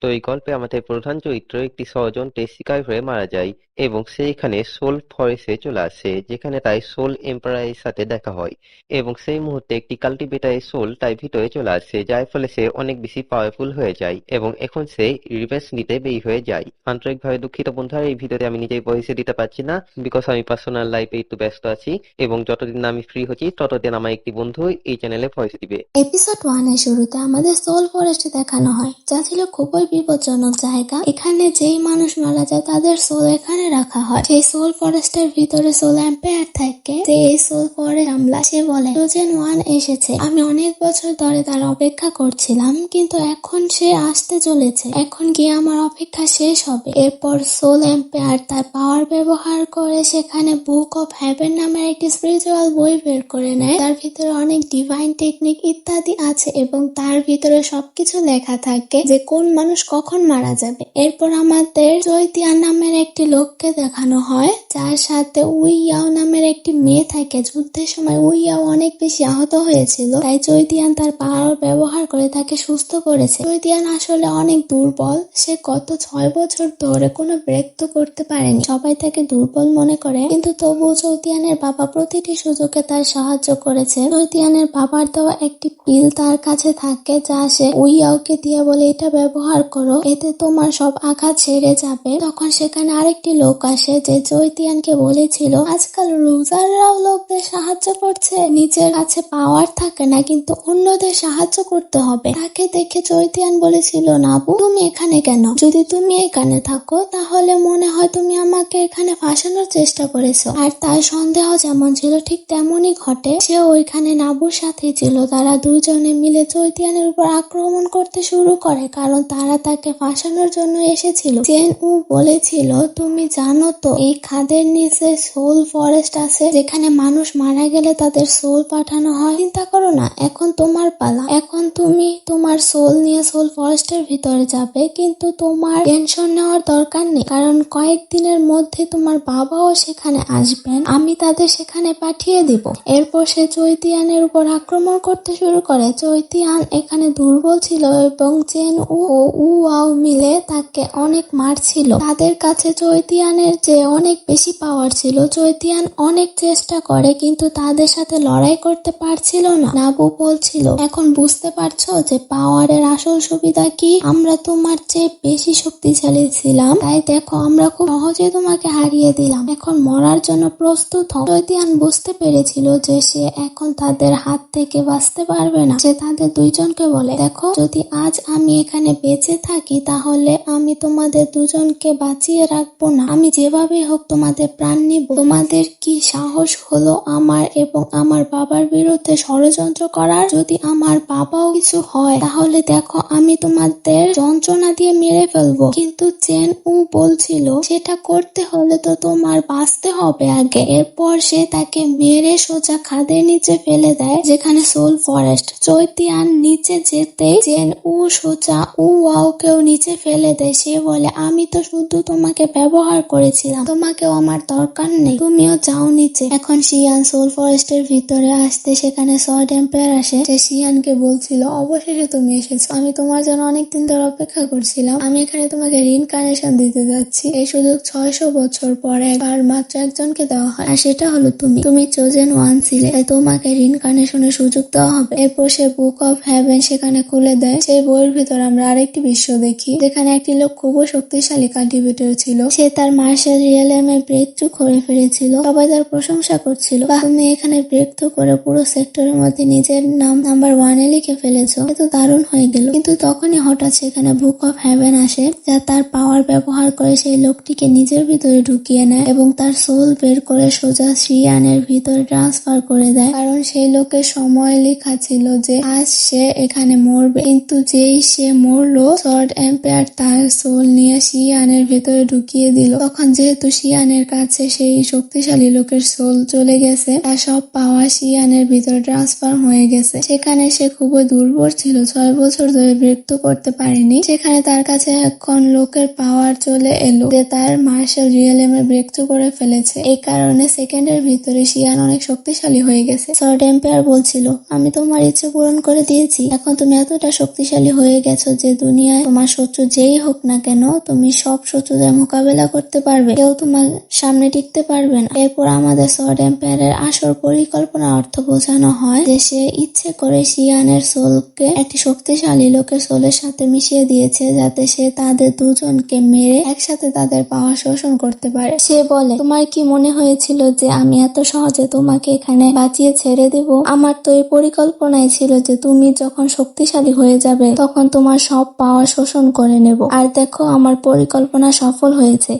তো এই গল্পে আমাদের প্রধান চরিত্র একটি ষড়যন্ত্রের শিকার হয়ে মারা যায় এবং সে এখানে সোল ফরেস্টে চলে আসে, যেখানে তাই সোল এম্পায়ারের সাথে দেখা হয় এবং সেই মুহূর্তে একটি কাল্টিভেটরের সোল তার ভিতরে চলে আসে, যার ফলে সে অনেক বেশি পাওয়ারফুল হয়ে যায় এবং এখন সে রিভেঞ্জ নিতে বের হয়ে যায়। আন্তরিকভাবে দুঃখিত বন্ধুরা, এই ভিডিওতে আমি নিজেই ভয়েস দিতে পারছি না, বিকজ আমি পার্সোনাল লাইফে একটু ব্যস্ত আছি এবং যতদিন না আমি ফ্রি হচ্ছি ততদিন আমার একটি বন্ধু এই চ্যানেলে ভয়েস দিবে। এপিসোড 1 এর শুরুতে আমাদের সোল ফরেস্টে দেখানো হয়, যা ছিল খুবই বিপজ্জনক জায়গা। এখানে যেই মানুষ মারা যায় তাদের সোল এখানে রাখা হয়। সেই সোল ফরেস্টের ভিতরে সোল এম্পায়ার থাকে, যে এই সোল ফরেস্ট আমলা। সে বলে ট্রোজান 1 এসেছে, আমি অনেক বছর ধরে তার অপেক্ষা করছিলাম, কিন্তু এখন সে আসতে চলেছে, এখন গিয়ে আমার অপেক্ষা শেষ হবে। এরপর সোল এম্পায়ার তার পাওয়ার ব্যবহার করে সেখানে বুক অফ হেভেন নামের একটি স্পিরিচুয়াল বই বের করে নেয়। তার ভিতরে অনেক ডিভাইন টেকনিক ইত্যাদি আছে এবং তার ভিতরে সবকিছু লেখা থাকে যে কোন মানুষ কখন মারা যাবে। এরপর আমাদের চৈতিয়ান নামের একটি লোককে দেখানো হয়, যার সাথে উইয়াও নামের একটি মেয়ে থাকে। যুদ্ধের সময় উইয়াও অনেক বেশি আহত হয়েছিল, তাই চৈতিয়ান তার পাওয়ার ব্যবহার করে তাকে সুস্থ করেছে। চৈতিয়ান আসলে অনেক দুর্বল, সে গত 6 বছর ধরে কোনো ব্রেক তো করতে পারেনি। সবাই তাকে দুর্বল মনে করে, কিন্তু তবুও চৈতিয়ানের বাবা প্রতিটি সুযোগে তার সাহায্য করেছে। চৈতিয়ানের বাবার দেওয়া একটি পিল তার কাছে থাকে, যা সে উইয়াওকে দিয়ে বলে এটা ব্যবহার করো, এতে তোমার সব আঘাত সেরে যাবে। তখন সেখানে আরেকটি লোক আসে যে চৈতিয়ানকে বলেছিল আজকাল লুজাররাও লোকদের সাহায্য করছে, নিজের কাছে পাওয়ার থাকে না কিন্তু অন্যদের সাহায্য করতে হবে। তাকে দেখে চৈতিয়ান বলেছিল নাবু, তুমি এখানে কেন? যদি তুমি এখানে থাকো তাহলে মনে হয় তুমি আমাকে এখানে ফাঁসানোর চেষ্টা করেছো। আর তার সন্দেহ যেমন ছিল ঠিক তেমনই ঘটে, সে ওইখানে নাবুর সাথে ছিল। তারা দুজনে মিলে চৈতিয়ানের উপর আক্রমণ করতে শুরু করে, কারণ তারা তাকে ফাঁসানোর জন্য এসেছিল। জেন উ বলেছিল তুমি জানো তো এই খাদের নিচে সোল ফরেস্ট আছে, যেখানে মানুষ মারা গেলে তাদের সোল পাঠানো হয়। চিন্তা করো না, এখন তোমার পালা, এখন তুমি তোমার সোল নিয়ে সোল ফরেস্টের ভিতরে যাবে, কিন্তু তোমার টেনশন নেওয়ার দরকার নেই, কারণ কয়েকদিনের মধ্যে তোমার বাবাও সেখানে আসবেন, আমি তাদের সেখানে পাঠিয়ে দিব। এরপর সে চৈতিয়ানের উপর আক্রমণ করতে শুরু করে। চৈতিয়ান এখানে দুর্বল ছিল এবং জেন ও উয়াও মিলে তাকে অনেক মারছিল। তাদের কাছে চৈতিয়ানের যে অনেক বেশি পাওয়ার ছিল। চৈতিয়ান অনেক চেষ্টা করে কিন্তু তাদের সাথে লড়াই করতে পারছিল না। নাবু বলছিল এখন বুঝতে পারছো যে পাওয়ারের আসল সুবিধা কি? আমরা তোমার চেয়ে বেশি শক্তিশালী ছিলাম, তাই দেখো আমরা খুব সহজে তোমাকে হারিয়ে দিলাম, এখন মরার জন্য প্রস্তুত হও। চৈতিয়ান বুঝতে পেরেছিল যে সে এখন তাদের হাত থেকে বাঁচতে পারবে না। সে তাদের দুইজনকে বলে দেখো, যদি আজ আমি এখানে বেঁচে থাকি তাহলে আমি তোমাদের দুজনকে বাঁচিয়ে রাখবো না, আমি যেভাবে হোক তোমাদের প্রাণ নিব। তোমাদের কি সাহস হলো আমার এবং আমার বাবার বিরুদ্ধে ষড়যন্ত্র করার? যদি আমার বাবাও কিছু হয় তাহলে দেখো আমি তোমাদের যন্ত্রণা দিয়ে মেরে ফেলবো। কিন্তু জেন উ বলছিল সেটা করতে হলে তো তোমার বাঁচতে হবে আগে। এরপর সে তাকে মেরে সোজা খাদের নিচে ফেলে দেয়, যেখানে সোল ফরেস্ট। চৈতিয়ান নিচে যেতেই জেন উ সোজা উয়াওকেও নিচে ফেলে দেয়। সে বলে আমি তো শুধু তোমাকে ব্যবহার করেছিলাম, তোমাকেও আমার দরকার নেই, তুমিও যাও নিচে। এখন শিয়ান সোল ফরেস্টের ভিতরে আসতে সেখানে সর্ড এম্পায়ার আসে। সে শিয়ানকে বলছিল অবশেষে তুমি এসেছো, আমি তোমার জন্য অনেকদিন ধরে অপেক্ষা করছিলাম, আমি এখানে তোমাকে রিইনকার্নেশন দিতে যাচ্ছি। এই সুযোগ 600 বছর পর একবার মাত্র একজনকে দেওয়া হয়, আর সেটা হলো তুমি। তুমি চোজেন ওয়ান ছিলে, তাই তোমাকে রিইনকার্নেশনের সুযোগ দেওয়া হবে। এরপর সে বুক অফ হেভেন সেখানে খুলে দেয়। সেই বইয়ের ভিতর আমরা আরেকটি বিশ্ব দেখি, যেখানে একটি লোক খুবই শক্তিশালী কাল্টিভেটর ছিল। সে তার মার্শাল রিয়েলমে ব্রেক থ্রু করে ফেলেছিল। সবাই তার প্রশংসা করছিল, বাহ তুমি এখানে ব্রেক থ্রু করে পুরো সেক্টরের মধ্যে নিজের নাম নাম্বার 1 এ লিখে ফেলেছো, এ তো দারুণ হয়ে গেল। কিন্তু তখনই হঠাৎ সেখানে বুক অফ হেভেন আসে, যা তার পাওয়ার ব্যবহার করে সেই লোকটিকে নিজের ভিতরে ঢুকিয়ে নেয় এবং তার সোল বের করে সোজা শিয়ানের ভিতরে ট্রান্সফার করে দেয়। কারণ সেই লোকের সময় লেখা ছিল যে আজ সে এখানে মরবে, কিন্তু যেই সে মরলো সর্ড এম্পায়ার তার সোল নিয়ে শিয়ানের ভেতরে ঢুকিয়ে দিল। তখন যেহেতু শিয়ানের কাছে সেই শক্তিশালী লোকের সোল চলে গেছে, তার সব পাওয়ার শিয়ানের ভিতরে ট্রান্সফার হয়ে গেছে। সেখানে সে খুবই দুর্বল ছিল, 6 বছর ধরে ব্রেক তো করতে পারেনি। সেখানে তার কাছে এখন লোকের পাওয়ার চলে এলো যে তার মার্শাল রিয়েলমে ব্রেক থ্রু করে ফেলেছে। এই কারণে সেকেন্ডের ভিতরে শিয়ান অনেক শক্তিশালী হয়ে গেছে। সর্ড এম্পায়ার বলছিল আমি তোমার ইচ্ছে পূরণ করে দিয়েছি, এখন তুমি এতটা শক্তিশালী হয়ে গেছো যে দুনিয়া দুনিয়ায় তোমার শত্রু যেই হোক না কেন, তুমি সব শত্রুদের মোকাবেলা করতে পারবে, কেউ তোমার সামনে টিকতে পারবে না। এরপর আমাদের সোয়ার্ড এম্পায়ারের আসল পরিকল্পনার অর্থ বোঝানো হয় যে সে ইচ্ছে করে শিয়ানের সোলকে একটি শক্তিশালী লোকের সোলের সাথে মিশিয়ে দিয়েছে, যাতে সে তাদের দুজনকে মেরে একসাথে তাদের পাওয়ার শোষণ করতে পারে। সে বলে, তোমার কি মনে হয়েছিল যে আমি এত সহজে তোমাকে এখানে বাঁচিয়ে ছেড়ে দেব? আমার তো এই পরিকল্পনাই ছিল যে তুমি যখন শক্তিশালী হয়ে যাবে তখন তোমার সব পাওয়ার শোষণ করে নেব। আর দেখো, আমার পরিকল্পনা সফল হয়েছে,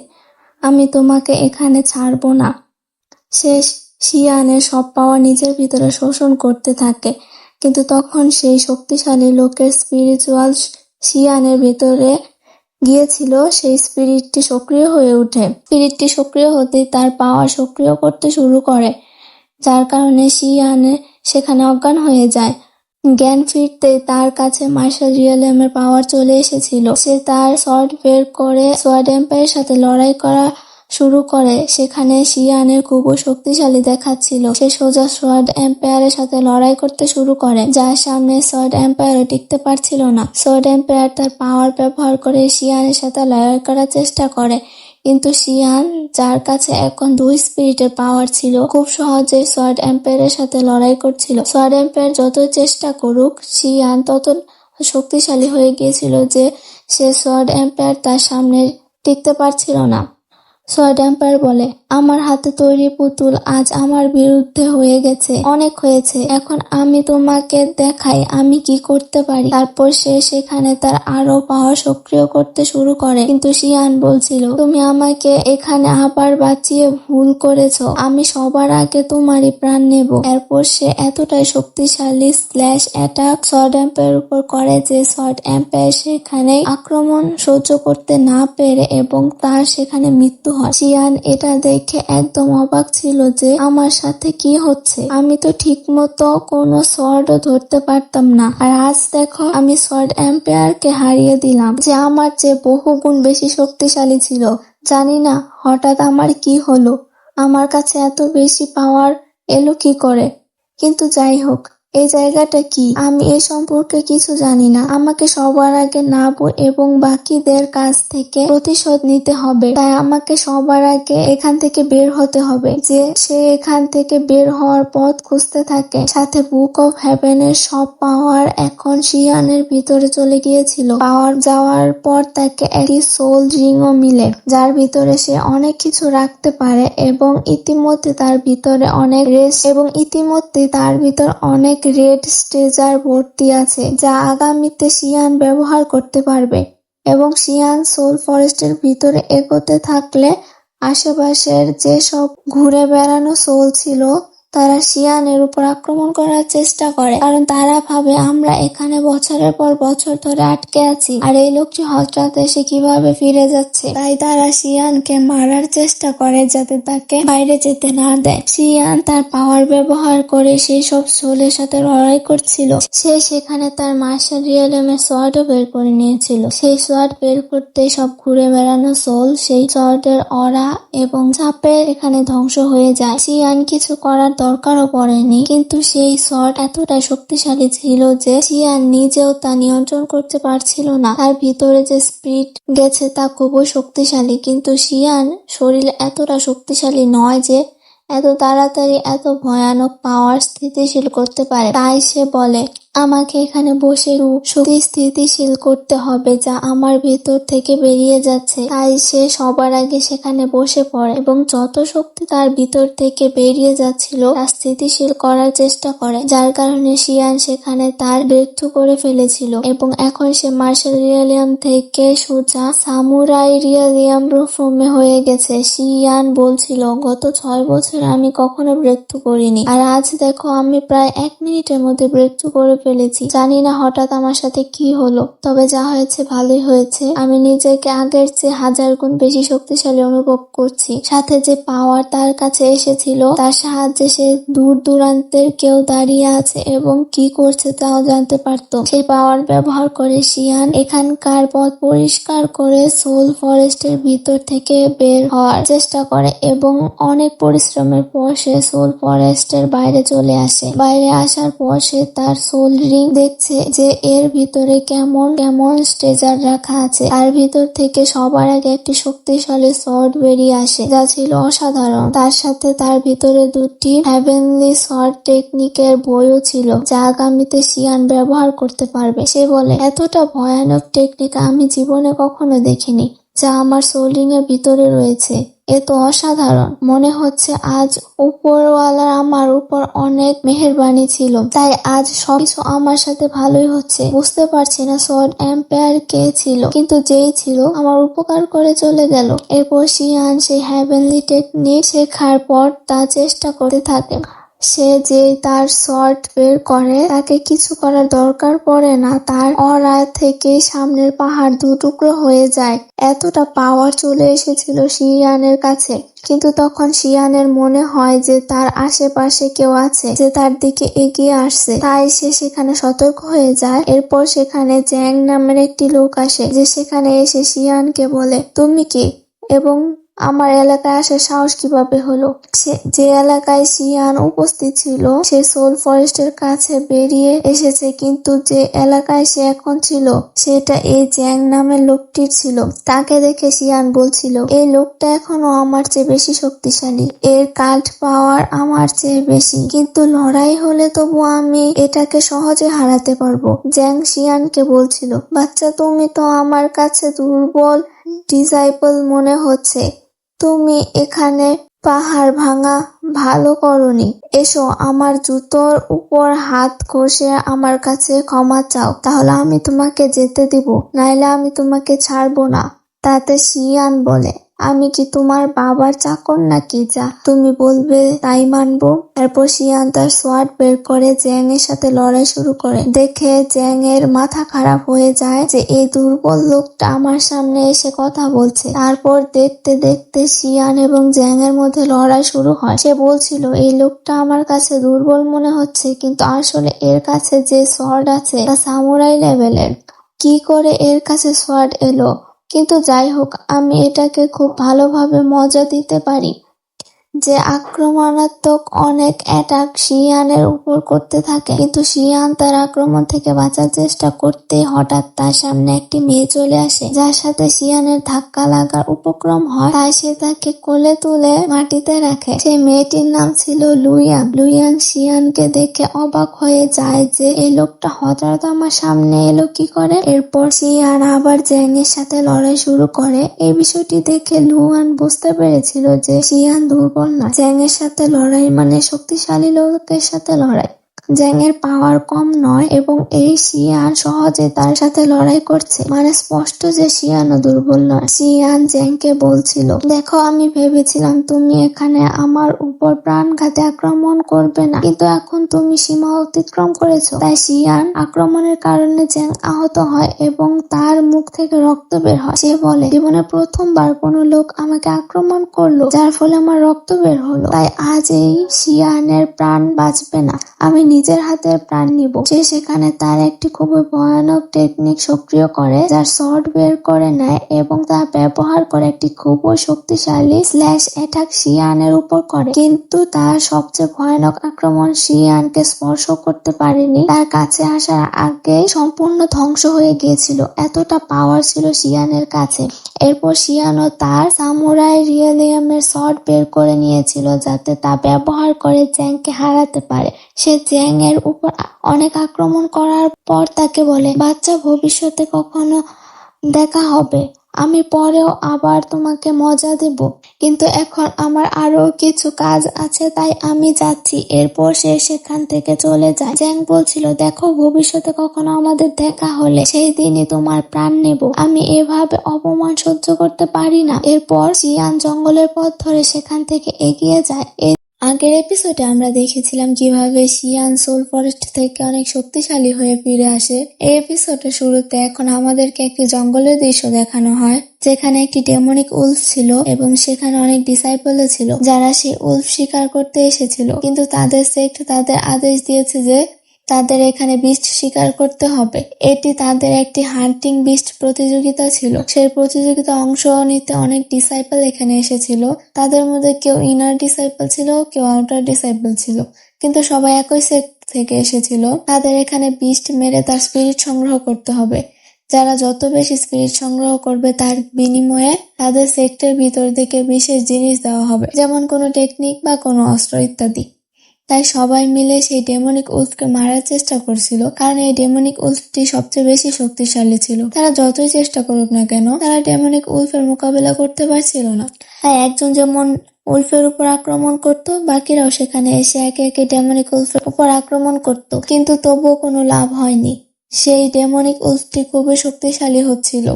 আমি তোমাকে এখানে ছাড়বো না। সে শিয়ানের সব পাওয়ার নিজের ভিতরে শোষণ করতে থাকে, কিন্তু তখন সেই শক্তিশালী লোকের স্পিরিচুয়াল শিয়ানের ভিতরে গিয়েছিল, সেই স্পিরিটটি সক্রিয় হয়ে ওঠে। স্পিরিটটি সক্রিয় হতেই তার পাওয়ার সক্রিয় করতে শুরু করে, যার কারণে শিয়ানে সেখানে অজ্ঞান হয়ে যায়। জ্ঞান ফিরতেই তার কাছে মার্শাল রিয়েলমের পাওয়ার চলে এসেছিল। সে তার সর্ড বের করে সোয়ার্ড এম্পায়ারের সাথে লড়াই করা শুরু করে। সেখানে শিয়ানের খুবই শক্তিশালী দেখাচ্ছিল। সে সোজা সোয়ার্ড এম্পায়ারের সাথে লড়াই করতে শুরু করে, যার সামনে সোয়ার্ড এম্পায়ারও টিকতে পারছিল না। সোয়ার্ড এম্পায়ার তার পাওয়ার ব্যবহার করে শিয়ানের সাথে লড়াই করার চেষ্টা করে, কিন্তু শিয়ান, যার কাছে এখন দুই স্পিরিটের পাওয়ার ছিল, খুব সহজে সোয়ার্ড এম্পায়ারের সাথে লড়াই করছিল। সোয়ার্ড এম্পায়ার যতই চেষ্টা করুক, শিয়ান তত শক্তিশালী হয়ে গিয়েছিল যে সে সোয়ার্ড এম্পায়ার তার সামনে টিকতে পারছিল না। সোয়ার্ড এম্পায়ার বলে, আমার হাতে তৈরি পুতুল আজ আমার বিরুদ্ধে হয়ে গেছে, অনেক হয়েছে, এখন আমি তোমাকে দেখাই আমি কি করতে পারি। তারপর সে সেখানে তার আরো পাওয়ার সক্রিয় করতে শুরু করে, কিন্তু শিয়ান বলছিল, তুমি আমাকে এখানে আবার বাঁচিয়ে ভুল করেছো, আমি সবার আগে তোমারই প্রাণ নেব। এরপর সে এতটাই শক্তিশালী স্ল্যাশ অ্যাটাক সোয়ার্ড এম্পায়ারের উপর করে যে সোয়ার্ড এম্পায়ার সেখানে আক্রমণ সহ্য করতে না পেরে এবং তার সেখানে মৃত্যু হয়। শিয়ান এটা দেখে একদম অবাক ছিল যে আমার সাথে কি হচ্ছে, আমি তো ঠিক মতো কোনো সোয়ার্ডও ধরতে পারতাম না, আর আজ দেখো আমি সোয়ার্ড এম্পায়ারকে হারিয়ে দিলাম, যে আমার চেয়ে বহুগুণ বেশি শক্তিশালী ছিল। জানি না হঠাৎ আমার কি হলো, আমার কাছে এত বেশি পাওয়ার এলো কি করে। কিন্তু যাই হোক, এই জায়গাটা কি, আমি এ সম্পর্কে কিছু জানি না। আমাকে সবার আগে নাবু এবং বাকিদের কাছ থেকে প্রতিশোধ নিতে হবে, তাই আমাকে সবার আগে এখান থেকে বের হতে হবে। যে সে এখান থেকে বের হওয়ার পথ খুঁজতে থাকে। সাথে বুক অফ হেভেনের সব পাওয়ার এখন শিয়ানের ভিতরে চলে গিয়েছিল। পাওয়ার যাওয়ার পর তাকে একটি সোল রিংও মিলে, যার ভিতরে সে অনেক কিছু রাখতে পারে এবং ইতিমধ্যে তার ভিতরে অনেক অনেক রেড স্ট্রেজার ভর্তি আছে, যা আগামীতে শিয়ান ব্যবহার করতে পারবে। এবং শিয়ান সোল ফরেস্টের ভিতরে এগোতে থাকলে আশেপাশের যেসব ঘুরে বেড়ানো সোল ছিল তারা শিয়ানের উপর আক্রমণ করার চেষ্টা করে, কারণ তারা ভাবে আমরা এখানে বছরের পর বছর ধরে আটকে আছি, আর এই লোকটি হঠাৎ এসে কিভাবে ফিরে যাচ্ছে। তাই তারা শিয়ানকে মারার চেষ্টা করে যাতে তাকে বাইরে যেতে না দেয়। শিয়ান তার পাওয়ার ব্যবহার করে সেই সব সোলের সাথে লড়াই করছিল। সে সেখানে তার মার্শাল রিয়েলমের সোয়ার্ডও বের করে নিয়েছিল। সেই সোয়ার্ড বের করতে সব ঘুরে বেড়ানো সোল সেই সোয়ার্ডের অরা এবং চাপের এখানে ধ্বংস হয়ে যায়। শিয়ান কিছু করার দরকারও পড়েনি, কিন্তু সেই সোয়ার্ড এতটাই শক্তিশালী ছিল যে শিয়ান নিজেও তা নিয়ন্ত্রণ করতে পারছিল না। তার ভিতরে যে স্পিরিট গেছে তা খুবই শক্তিশালী, কিন্তু শিয়ান শরীর এতটা শক্তিশালী নয় যে এত তাড়াতাড়ি এত ভয়ানক পাওয়ার স্থিতিশীল করতে পারে। তাই সে বলে, আমাকে এখানে বসে শক্তি স্থিতিশীল করতে হবে যা আমার ভেতর থেকে বেরিয়ে যাচ্ছে। তাই সে সবার আগে সেখানে বসে পড়ে এবং যত শক্তি তার ভিতর থেকে বেরিয়ে যাচ্ছিল তা স্থিতিশীল করার চেষ্টা করে, যার কারণে শিয়ান সেখানে তার ব্যর্থ করে ফেলেছিল এবং এখন সে মার্শাল রিয়েলিয়াম থেকে সোজা সামুরাই রিয়েলিয়াম ফর্মে হয়ে গেছে। শিয়ান বলছিল, গত 6 বছর আমি কখনো ব্রেকথ্রু করিনি, আর আজ দেখো আমি প্রায় 1 মিনিটের মধ্যে ব্রেকথ্রু করে ফেলেছি। জানি না হঠাৎ আমার সাথে কি হলো, তবে যা হয়েছে ভালোই হয়েছে। আমি নিজেকে আগের চেয়ে 1000 গুণ বেশি শক্তিশালী অনুভব করছি। সাথে যে পাওয়ার তার কাছে এসেছিল তার সাহায্যে সে দূর দূরান্তের কেউ দাঁড়িয়ে আছে এবং কি করছে তাও জানতে পারত। সেই পাওয়ার ব্যবহার করে শিয়ান এখানকার পথ পরিষ্কার করে সোল ফরেস্টের ভিতর থেকে বের হওয়ার চেষ্টা করে এবং অনেক পরিশ্রমের পর সে সোল ফরেস্টের বাইরে চলে আসে। বাইরে আসার পর সে তার সোল সোল রিং দেখছে যে এর ভিতরে কেমন কেমন ট্রেজার রাখা আছে। তার ভিতর থেকে সবার আগে একটি শক্তিশালী সর্ড বেরিয়ে আসে যা ছিল অসাধারণ। তার সাথে তার ভিতরে দুটি হেভেনলি সর্ড টেকনিকের বইও ছিল যা আগামীতে শিয়ান ব্যবহার করতে পারবে। সে বলে, এতটা ভয়ানক টেকনিক আমি জীবনে কখনো দেখিনি যা আমার সোল রিং এর ভিতরে রয়েছে। এ তো অসাধারণ। মনে হচ্ছে আজ উপরওয়ালার আমার উপর অনেক মেহেরবানি ছিল, তাই আজ সবকিছু আমার সাথে ভালোই হচ্ছে। বুঝতে পারছি না সর্ড এম্পায়ার কে ছিল, কিন্তু যেই ছিল আমার উপকার করে চলে গেল। এরপর শিয়ান সেই হেভেনলি টেকনিক শেখার পর তা চেষ্টা করতে থাকে। সে যে তার শর্ট বের করে তাকে কিছু করার দরকার পড়ে না, তার অরা থেকেই সামনের পাহাড় দুটুকরো হয়ে যায়। এতটা পাওয়ার চলে এসেছিল শিয়ানের কাছে। কিন্তু তখন শিয়ানের মনে হয় যে তার আশেপাশে কেউ আছে যে তার দিকে এগিয়ে আসছে, তাই সে সেখানে সতর্ক হয়ে যায়। এরপর সেখানে জ্যাং নামের একটি লোক আসে যে সেখানে এসে শিয়ানকে বলে, তুমি কে এবং আমার এলাকায় আসার সাহস কিভাবে হলো? যে এলাকায় শিয়ান উপস্থিত ছিল সে সোল ফরেস্টের কাছে বেরিয়ে এসেছে, কিন্তু যে এলাকায় সে এখন ছিল সেটা এই জ্যাং নামের লোকটির ছিল। তাকে দেখে শিয়ান বলছিল, এই লোকটা এখনো আমার চেয়ে বেশি শক্তিশালী, এর কাল্ট পাওয়ার আমার চেয়ে বেশি, কিন্তু লড়াই হলে তবু আমি এটাকে সহজে হারাতে পারবো। জ্যাং শিয়ানকে বলছিল, বাচ্চা তুমি তো আমার কাছে দুর্বল ডিসাইপল মনে হচ্ছে, তুমি এখানে পাহাড় ভাঙা ভালো করোনি। এসো আমার জুতোর উপর হাত ঘষে আমার কাছে ক্ষমা চাও, তাহলে আমি তোমাকে যেতে দিব, নাইলে আমি তোমাকে ছাড়বো না। তাতে শিয়ান বলে, আমি কি তোমার বাবার চাকর নাকি যা তুমি বলবে তাই মানবো? এরপর শিয়ান তার সোয়ার্ড বের করে জ্যাং এর সাথে লড়াই শুরু করে। দেখে জ্যাং এর মাথা খারাপ হয়ে যায় যে এই দুর্বল লোকটা আমার সামনে এসে কথা বলছে। তারপর দেখতে দেখতে শিয়ান এবং জ্যাং এর মধ্যে লড়াই শুরু হয়। সে বলছিল, এই লোকটা আমার কাছে দুর্বল মনে হচ্ছে, কিন্তু আসলে এর কাছে যে সোয়ার্ড আছে তা সামুরাই লেভেলের। কি করে এর কাছে সোয়ার্ড এলো? কিন্তু যাই হোক, আমি এটাকে খুব ভালোভাবে মজা দিতে পারি। যে আক্রমণাত্মক অনেক অ্যাটাক শিয়ানের উপর করতে থাকে, কিন্তু শিয়ান তার আক্রমণ থেকে বাঁচার চেষ্টা করতে হঠাৎ তার সামনে একটি মেয়ে চলে আসে যার সাথে শিয়ানের ধাক্কা লাগার উপক্রম হয়। তাই সে তাকে কোলে তুলে মাটিতে রাখে। সেই মেয়েটির নাম ছিল লুইয়াং। লুইয়াং শিয়ানকে দেখে অবাক হয়ে যায় যে এই লোকটা হঠাৎ আমার সামনে এলো কি করে। এরপর শিয়ান আবার জ্যাং এর সাথে লড়াই শুরু করে। এই বিষয়টি দেখে লুয়ান বুঝতে পেরেছিল যে শিয়ান দুর্বল না, জ্যাং এর সাথে লড়াই মানে শক্তিশালী লোকের সাথে লড়াই। জ্যাং এর পাওয়ার কম নয় এবং এই শিয়ান সহজে তার সাথে লড়াই করছে, মানে স্পষ্ট যে শিয়ানও দুর্বল নয়। শিয়ান জ্যাংকে বলছিল, দেখো আমি ভেবেছিলাম তুমি এখানে আমার উপর প্রাণঘাতী আক্রমণ করবে না, কিন্তু এখন তুমি সীমা অতিক্রম করেছো। তাই শিয়ান আক্রমণের কারণে জ্যাং আহত হয় এবং তার মুখ থেকে রক্ত বের হয়। সে বলে, জীবনে প্রথমবার কোনো লোক আমাকে আক্রমণ করলো যার ফলে আমার রক্ত বের হলো, তাই আজ এই শিয়ানের প্রাণ বাঁচবে না, আমি নিজের হাতে প্রাণ নিব। সে সেখানে তার একটি খুবই ভয়ানক টেকনিক সক্রিয় করে যার শর্ট বের করে নেয় এবং তা ব্যবহার করে একটি খুবই শক্তিশালী স্ল্যাশ অ্যাটাক শিয়ানের উপর করে, কিন্তু তার সবচেয়ে ভয়ানক আক্রমণ শিয়ানকে স্পর্শ করতে পারেনি, তার কাছে আসার আগে সম্পূর্ণ ধ্বংস হয়ে গিয়েছিল। এতটা পাওয়ার ছিল শিয়ানের কাছে। এরপর শিয়ানও তার সামুরাই রিয়েলিয়ামের শর্ট বের করে নিয়েছিল যাতে তা ব্যবহার করে জ্যাংকে হারাতে পারে। সে জ্যাং এর উপর অনেক আক্রমণ করার পর তাকে বলে, বাচ্চা ভবিষ্যতে কখনো দেখা হবে, আমি পরেও আবার তোমাকে মজা দেব, কিন্তু এখন আমার আরো কিছু কাজ আছে তাই আমি যাচ্ছি। এরপর সে সেখান থেকে চলে যায়। জ্যাং বলছিল, দেখো ভবিষ্যতে কখনো আমাদের দেখা হলে সেই দিনই তোমার প্রাণ নেব, আমি এভাবে অপমান সহ্য করতে পারি না। এরপর শিয়ান জঙ্গলের পথ ধরে সেখান থেকে এগিয়ে যায়। আগের এপিসোডে আমরা দেখেছিলাম কিভাবে শিয়ান সোল ফরেস্ট থেকে অনেক শক্তিশালী হয়ে ফিরে আসে। এই এপিসোডের শুরুতে এখন আমাদেরকে একটি জঙ্গলের দৃশ্য দেখানো হয় যেখানে একটি ডেমনিক উলফ ছিল এবং সেখানে অনেক ডিসাইপলও ছিল যারা সেই উলফ শিকার করতে এসেছিল, কিন্তু তাদের সেক্ট তাদের আদেশ দিয়েছে যে তাদের এখানে বিস্ট শিকার করতে হবে। এটি তাদের একটি হান্টিং বিস্ট প্রতিযোগিতা ছিল। সেই প্রতিযোগিতা অংশ নিতে অনেক ডিসাইপল এখানে এসেছিল। তাদের মধ্যে কেউ ইনার ডিসাইপল ছিল, কেউ আউটার ডিসাইপল ছিল, কিন্তু সবাই একই সেক্ট থেকে এসেছিল, তাদের এখানে বিস্ট মেরে তার স্পিরিট সংগ্রহ করতে হবে। যারা যত বেশি স্পিরিট সংগ্রহ করবে তার বিনিময়ে তাদের সেক্টের ভিতর থেকে বিশেষ জিনিস দেওয়া হবে, যেমন কোনো টেকনিক বা কোনো অস্ত্র ইত্যাদি। তাই সবাই মিলে সেই ডেমনিক উলফকে মারার চেষ্টা করছিল, কারণ এই ডেমনিক উলফটি সবচেয়ে বেশি শক্তিশালী ছিল। তারা যতই চেষ্টা করুক না কেন, তারা ডেমনিক উলফের মোকাবেলা করতে পারছিল না। তাই একজন যেমন উলফের উপর আক্রমণ করত, বাকিরাও সেখানে এসে একে একে ডেমনিক উলফের উপর আক্রমণ করত, কিন্তু তবুও কোনো লাভ হয়নি। সেই ডেমনিক উলফটি খুবই শক্তিশালী হচ্ছিল।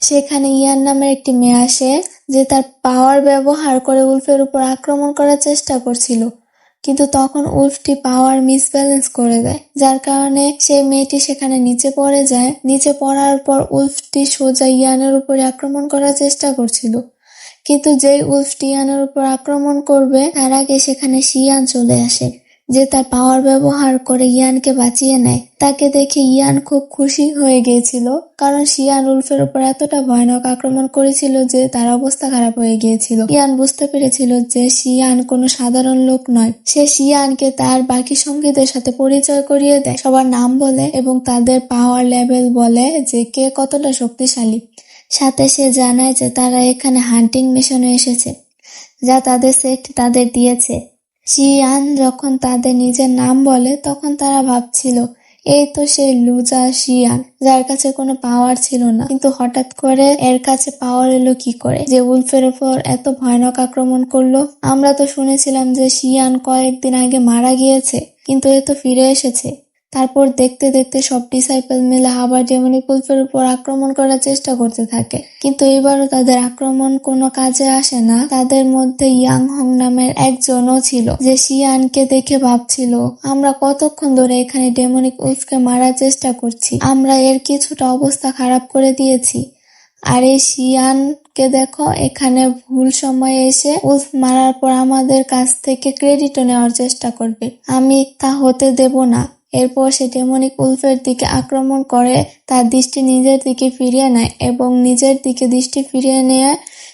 সেখানে ইয়ান নামের একটি মেয়ে আসে, যে তার পাওয়ার ব্যবহার করে উলফের উপর আক্রমণ করার চেষ্টা করছিল, কিন্তু তখন উলফটি পাওয়ার মিসব্যালেন্স করে দেয়, যার কারণে সেই মেয়েটি সেখানে নিচে পড়ে যায়। নিচে পড়ার পর উলফটি সোজা ইয়ানের উপরে আক্রমণ করার চেষ্টা করছিল, কিন্তু যেই উলফটি ইয়ানের উপর আক্রমণ করবে তার আগে সেখানে শিয়ান চলে আসে, যে তার পাওয়ার ব্যবহার করে ইয়ানকে বাঁচিয়ে নেয়। তাকে দেখে ইয়ান খুব খুশি হয়ে গিয়েছিল, কারণ শিয়ান উলফের উপর এতটা ভয়ানক আক্রমণ করেছিল যে তার অবস্থা খারাপ হয়ে গিয়েছিল। ইয়ান বুঝতে পেরেছিল যে শিয়ান কোনো সাধারণ লোক নয়। সে শিয়ানকে তার বাকি সঙ্গীদের সাথে পরিচয় করিয়ে দেয়, সবার নাম বলে এবং তাদের পাওয়ার লেভেল বলে যে কে কতটা শক্তিশালী। সাথে সে জানায় যে তারা এখানে হান্টিং মিশনে এসেছে, যা তাদের সেক্ট তাদের দিয়েছে। শিয়ান যখন তাদের নিজের নাম বলে তখন তারা ভাবছিল এই তো সেই লুজার শিয়ান, যার কাছে কোনো পাওয়ার ছিল না, কিন্তু হঠাৎ করে এর কাছে পাওয়ার এলো কি করে, যে উলফের উপর এত ভয়ানক আক্রমণ করলো। আমরা তো শুনেছিলাম যে শিয়ান কয়েকদিন আগে মারা গিয়েছে, কিন্তু এ তো ফিরে এসেছে। তারপর দেখতে দেখতে সব ডিসাইপল মিলে আবার ডেমনিক উলফের উপর আক্রমণ করার চেষ্টা করতে থাকে, কিন্তু এবারও তাদের আক্রমণ কোনো কাজে আসে না। তাদের মধ্যে ইয়াং হং নামের একজনও ছিল, যে শিয়ানকে দেখে ভাবছিল আমরা কতক্ষণ ধরে এখানে ডেমনিক উলফকে মারার চেষ্টা করছি, আমরা এর কিছুটা অবস্থা খারাপ করে দিয়েছি। আর এই শিয়ানকে দেখো, এখানে ভুল সময়ে এসে উলফ মারার পর আমাদের কাছ থেকে ক্রেডিটও নেওয়ার চেষ্টা করবে। আমি তা হতে দেব না। এরপর সে ডেমনিক উলফের দিকে আক্রমণ করে, তার দৃষ্টি নিজের দিকে ফিরিয়ে নেয় এবং নিজের দিকে দৃষ্টি ফিরিয়ে নিয়ে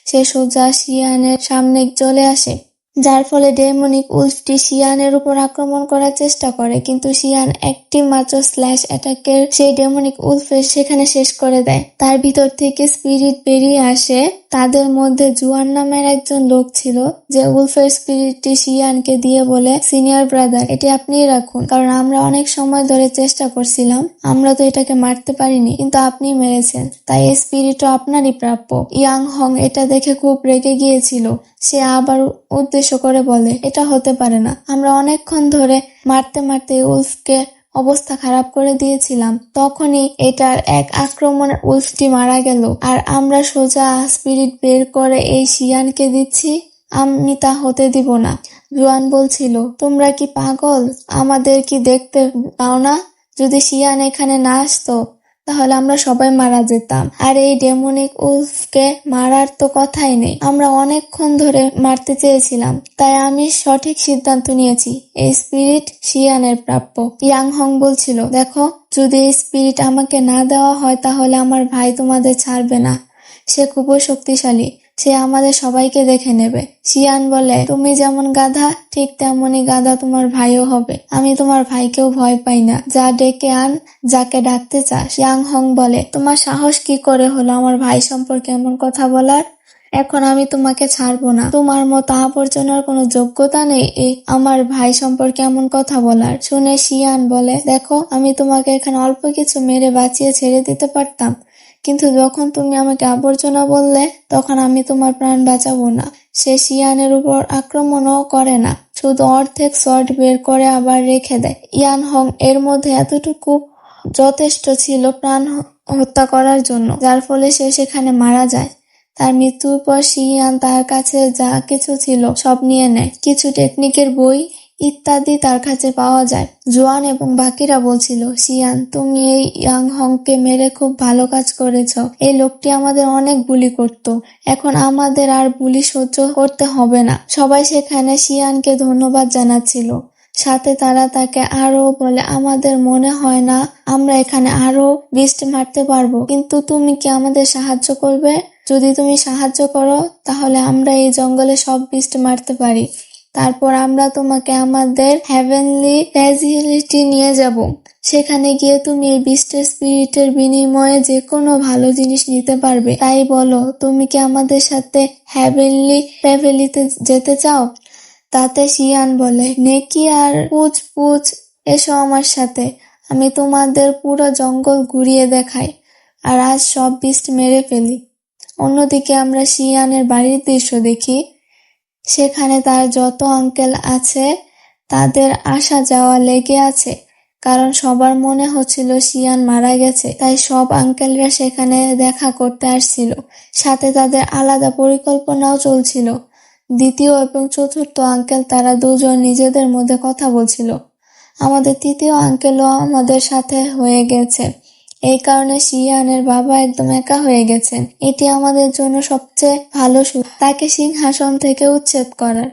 সে সোজা শিয়ানের সামনে চলে আসে, যার ফলে ডেমনিক উলফটি শিয়ানের উপর আক্রমণ করার চেষ্টা করে, কিন্তু শিয়ান একটি মাত্র স্ল্যাশ অ্যাটাকের সেই ডেমনিক উলফের সেখানে শেষ করে দেয়। তার ভিতর থেকে স্পিরিট বেরিয়ে আসে। তাদের মধ্যে জুয়ান নামের একজন লোক ছিল, যে উলফের স্পিরিটটি শিয়ানকে দিয়ে বলে, সিনিয়র ব্রাদার, এটি আপনিই রাখুন, কারণ আমরা অনেক সময় ধরে চেষ্টা করছিলাম, আমরা তো এটাকে মারতে পারিনি, কিন্তু আপনিই মেরেছেন, তাই এই স্পিরিটও আপনারই প্রাপ্য। ইয়াং হং এটা দেখে খুব রেগে গিয়েছিল। সে আবার উদ্দেশ্য করে বলে, এটা হতে পারে না, আমরা অনেকক্ষণ ধরে মারতে মারতে উলফকে অবস্থা খারাপ করে দিয়েছিলাম, তখনই এটার এক আক্রমণে উলফটি মারা গেল, আর আমরা সোজা স্পিরিট বের করে এই শিয়ানকে দিচ্ছি, আমি তা হতে দিব না। জুয়ান বলছিল, তোমরা কি পাগল? আমাদের কি দেখতে পাও না? যদি শিয়ান এখানে না আসতো তাহলে আমরা সবাই মারা যেতাম, আর এই ডেমনিক উলফকে মারার তো কথাই নেই। আমরা অনেকক্ষণ ধরে মারতে চেয়েছিলাম, তাই আমি সঠিক সিদ্ধান্ত নিয়েছি, এই স্পিরিট শিয়ানের প্রাপ্য। ইয়াং হং বলছিল, দেখো, যদি এই স্পিরিট আমাকে না দেওয়া হয় তাহলে আমার ভাই তোমাদের ছাড়বে না, সে খুবই শক্তিশালী, সে আমাদের সবাইকে দেখে নেবে। শিয়ান বলে, তুমি যেমন গাধা, ঠিক তেমনই গাধা তোমার ভাইও হবে। আমি তোমার ভাইকেও ভয় পাই না, যা ডেকে আন যাকে ডাকতে চাস। ইয়াং হং বলে, তোমার সাহস কি করে হলো আমার ভাই সম্পর্কে এমন কথা বলার? এখন আমি তোমাকে ছাড়বো না। তোমার মতো আবর্জনার কোনো যোগ্যতা নেই আমার ভাই সম্পর্কে এমন কথা বলার। শুনে শিয়ান বলে, দেখো, আমি তোমাকে এখানে অল্প কিছু মেরে বাঁচিয়ে ছেড়ে দিতে পারতাম, কিন্তু যখন তুমি আমাকে আবর্জনা বললে তখন আমি তোমার প্রাণ বাঁচাবো না। সে শিয়ানের উপর আক্রমণও করে না, শুধু অর্ধেক শট বের করে আবার রেখে দেয়। ইয়ান হং এর মধ্যে এতটুকু যথেষ্ট ছিল প্রাণ হত্যা করার জন্য, যার ফলে সে সেখানে মারা যায়। তার মৃত্যুর পর শিয়ান তার কাছে যা কিছু ছিল সব নিয়ে নেয়। কিছু টেকনিকের বই ইত্যাদি তার কাছে পাওয়া যায়। জোয়ান এবং বাকিরা বলছিল, শিয়ান, তুমি এই ইয়াং হংকে মেরে খুব ভালো কাজ করেছ। এই লোকটি আমাদের অনেক বুলি করত, এখন আমাদের আর বুলি সহ্য করতে হবে না। সবাই সেখানে শিয়ানকে ধন্যবাদ জানাচ্ছিল। সাথে তারা তাকে আরো বলে, আমাদের মনে হয় না আমরা এখানে আরো বিস্ট মারতে পারবো, কিন্তু তুমি কি আমাদের সাহায্য করবে? যদি তুমি সাহায্য করো তাহলে আমরা এই জঙ্গলে সব বিস্ট মারতে পারি। তারপর আমরা তোমাকে আমাদের হেভেনলি ফ্যাসিলিটি নিয়ে যাব। সেখানে গিয়ে তুমি এই বিস্টের স্পিরিটের বিনিময়ে যে কোনো ভালো জিনিস নিতে পারবে। তাই বলো, তুমি কি আমাদের সাথে হেভেনলি ফ্যামিলিতে যেতে চাও? তাতে শিয়ান বলে, নেকি আর পুচ পুচ, এসো আমার সাথে, আমি তোমাদের পুরো জঙ্গল ঘুরিয়ে দেখাই, আর আজ সব বিস্ট মেরে ফেলি। অন্যদিকে আমরা শিয়ানের বাড়ির দৃশ্য দেখি। সেখানে তার যত আঙ্কেল আছে তাদের আসা যাওয়া লেগে আছে, কারণ সবার মনে হচ্ছিল শিয়ান মারা গেছে, তাই সব আঙ্কেলরা সেখানে দেখা করতে আসছিল। সাথে তাদের আলাদা পরিকল্পনাও চলছিল। দ্বিতীয় এবং চতুর্থ আঙ্কেল, তারা দুজন নিজেদের মধ্যে কথা বলছিল। আমাদের তৃতীয় আঙ্কেলও আমাদের সাথে হয়ে গেছে। এই কারণে শিয়ানের বাবা একদম একা হয়ে গেছেন। এটি আমাদের জন্য সবচেয়ে ভালো সুযোগ তাকে সিংহাসন থেকে উচ্ছেদ করার।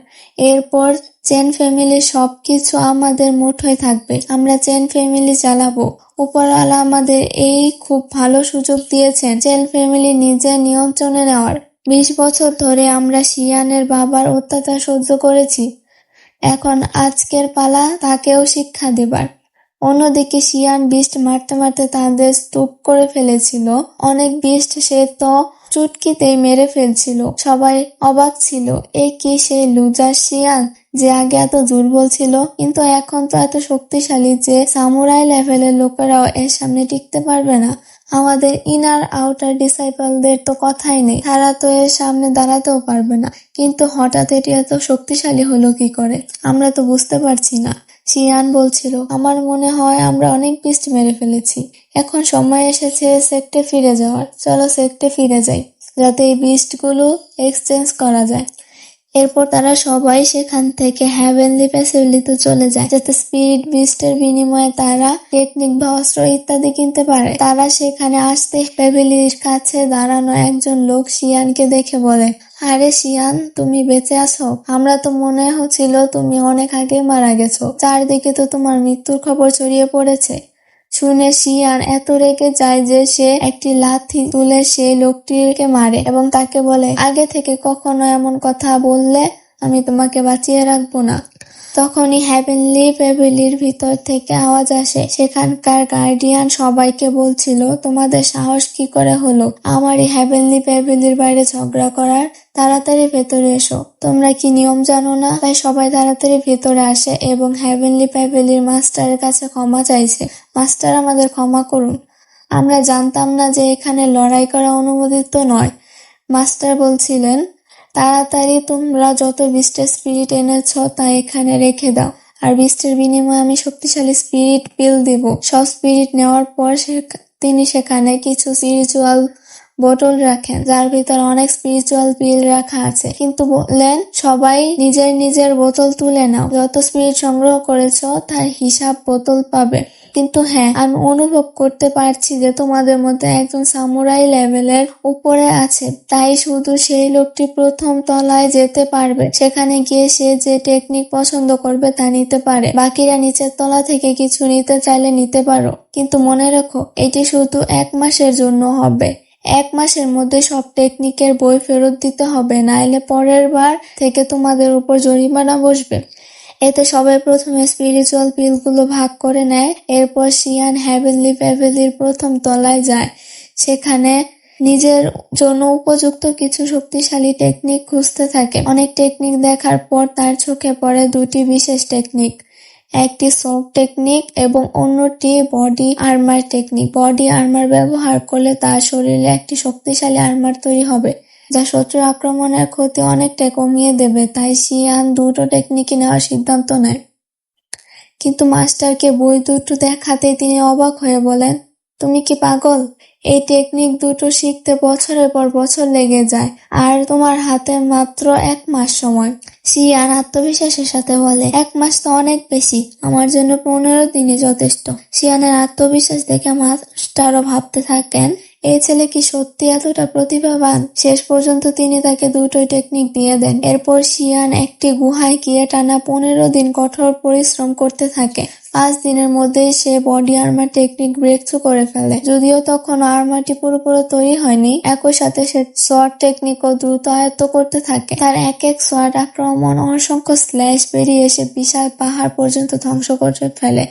এরপর চেন ফ্যামিলির সবকিছু আমাদের মুঠোয় থাকবে। আমরা চেন ফ্যামিলি চালাবো। উপরওয়ালা আমাদের এই খুব ভালো সুযোগ দিয়েছেন চেন ফ্যামিলি নিজের নিয়ন্ত্রণে নেওয়ার। 20 বছর ধরে আমরা শিয়ানের বাবার অত্যাচার সহ্য করেছি। এখন আজকের পালা তাকেও শিক্ষা দেবার। অন্যদিকে শিয়ান বিস্ট মারতে মারতে তাদের স্তূপ করে ফেলেছিল। অনেক বিস্ট সে তো চুটকিতেই মেরে ফেলছিল। সবাই অবাক ছিল, এ কি সেই লুজার শিয়ান যে আগে এত দুর্বল ছিল, কিন্তু এখন তো এত শক্তিশালী যে সামুরাই লেভেলের লোকেরাও এর সামনে টিকতে পারবে না। আমাদের ইনার আউটার ডিসাইপলদের তো কথাই নেই, তারা তো এর সামনে দাঁড়াতেও পারবে না। কিন্তু হঠাৎ এটি এত শক্তিশালী হলো কি করে, আমরা তো বুঝতে পারছি না। শিয়ান বলছিল, আমার মনে হয় আমরা অনেক বিস্ট মেরে ফেলেছি। এখন সময় এসেছে সেক্টে ফিরে যাওয়ার। চলো সেক্টে ফিরে যাই, যাতে এই বিস্টগুলো এক্সচেঞ্জ করা যায়। এরপর তারা সবাই সেখান থেকে হেভেনলি ফ্যাসিলিটিতে চলে যায়, যাতে স্পিরিট বিস্টের বিনিময়ে তারা টেকনিক বা অস্ত্র ইত্যাদি কিনতে পারে। তারা সেখানে আসতে ফ্যামিলির কাছে দাঁড়ানো একজন লোক শিয়ানকে দেখে বলে, আরে শিয়ান, তুমি বেঁচে আছো? আমরা তো মনে হচ্ছিল তুমি অনেক আগে মারা গেছো। চারদিকে তো তোমার মৃত্যুর খবর ছড়িয়ে পড়েছে। শুনে শিয়ান এত রেগে যায় যে সে একটি লাথি তুলে সেই লোকটিকে মারে এবং তাকে বলে, আগে থেকে কখনো এমন কথা বললে আমি তোমাকে বাঁচিয়ে রাখবো না। তখনই হেভেনলি প্যাভিলির ভিতর থেকে আওয়াজ আসে। সেখানকার গার্ডিয়ান সবাইকে বলছিল, তোমাদের সাহস কি করে হলো আমার এই হেভেনলি প্যাভিলির বাইরে ঝগড়া করার? তাড়াতাড়ি ভেতরে এসো। তোমরা কি নিয়ম জানো না? তাই সবাই তাড়াতাড়ি ভেতরে আসে এবং হেভেনলি প্যাভিলির মাস্টারের কাছে ক্ষমা চাইছে। মাস্টার, আমাদের ক্ষমা করুন, আমরা জানতাম না যে এখানে লড়াই করা অনুমোদিত নয়। মাস্টার বলছিলেন, তাড়াতাড়ি তোমরা যত বিস্টের স্পিরিট এনেছ তা এখানে রেখে দাও, আর বিস্টের বিনিময়ে আমি শক্তিশালী স্পিরিট পিল দিব। সব স্পিরিট নেওয়ার পর তিনি সেখানে কিছু স্পিরিচুয়াল বোতল রাখেন, যার ভিতর অনেক স্পিরিচুয়াল পিল রাখা আছে, কিন্তু বললেন, সবাই নিজের নিজের বোতল তুলে নাও। যত স্পিরিট সংগ্রহ করেছ তার হিসাব বোতল পাবে। কিন্তু হ্যাঁ, আমি অনুভব করতে পারছি যে তোমাদের মধ্যে একজন সামুরাই লেভেলের উপরে আছে, তাই শুধু সেই লোকটি প্রথম তলায় যেতে পারবে। সেখানে গিয়ে সে যে টেকনিক পছন্দ করবে তা নিতে পারে। বাকিরা নিচের তলা থেকে কিছু নিতে চাইলে নিতে পারো, কিন্তু মনে রেখো এটি শুধু 1 মাসের জন্য হবে। 1 মাসের মধ্যে সব টেকনিকের বই ফেরত দিতে হবে, নাইলে পরের বার থেকে তোমাদের উপর জরিমানা বসবে। এতে সবাই প্রথমে স্পিরিচুয়াল পিলগুলো ভাগ করে নেয়। এরপর শিয়ান হেভেনলি প্যাভিলির প্রথম তলায় যায়। সেখানে নিজের জন্য উপযুক্ত কিছু শক্তিশালী টেকনিক খুঁজতে থাকে। অনেক টেকনিক দেখার পর তার চোখে পড়ে 2টি বিশেষ টেকনিক, একটি সোপ টেকনিক এবং অন্যটি body armour technique. Body armour ব্যবহার করলে তার শরীরে একটি শক্তিশালী আর্মার তৈরি হবে, যা শত্রুর আক্রমণের ক্ষতি অনেকটাই কমিয়ে দেবে। তাই শিয়ান দুটো টেকনিকই নেওয়ার সিদ্ধান্ত নেয়। কিন্তু মাস্টারকে বই দুটো দেখাতেই তিনি অবাক হয়ে বলেন, তুমি কি পাগল? এই টেকনিক দুটো শিখতে বছরের পর বছর লেগে যায়, আর তোমার হাতে মাত্র 1 মাস সময়। শিয়ান আত্মবিশ্বাসের সাথে বলে, 1 মাস তো অনেক বেশি, আমার জন্য 15 দিনই যথেষ্ট। শিয়ানের আত্মবিশ্বাস দেখে মাস্টারও ভাবতে থাকেন, এই ছেলে কি সত্যি এতটা প্রতিভাবান? শেষ পর্যন্ত তিনি তাকে দুটোই টেকনিক দিয়ে দেন। এরপর শিয়ান একটি গুহায় গিয়ে টানা 15 দিন কঠোর পরিশ্রম করতে থাকে। 5 দিনের মধ্যেই সে body armour technique break through করে ফেলে। যদিও তখন আর্মারটি পুরোপুরি তৈরি হয়নি, একই সাথে সে সোয়ার্ড টেকনিকও দ্রুত আয়ত্ত করতে থাকে। তার এক এক সোয়ার্ড আক্রমণ অসংখ্য স্ল্যাশ বেরিয়ে এসে বিশাল পাহাড় পর্যন্ত ধ্বংস করে ফেলে।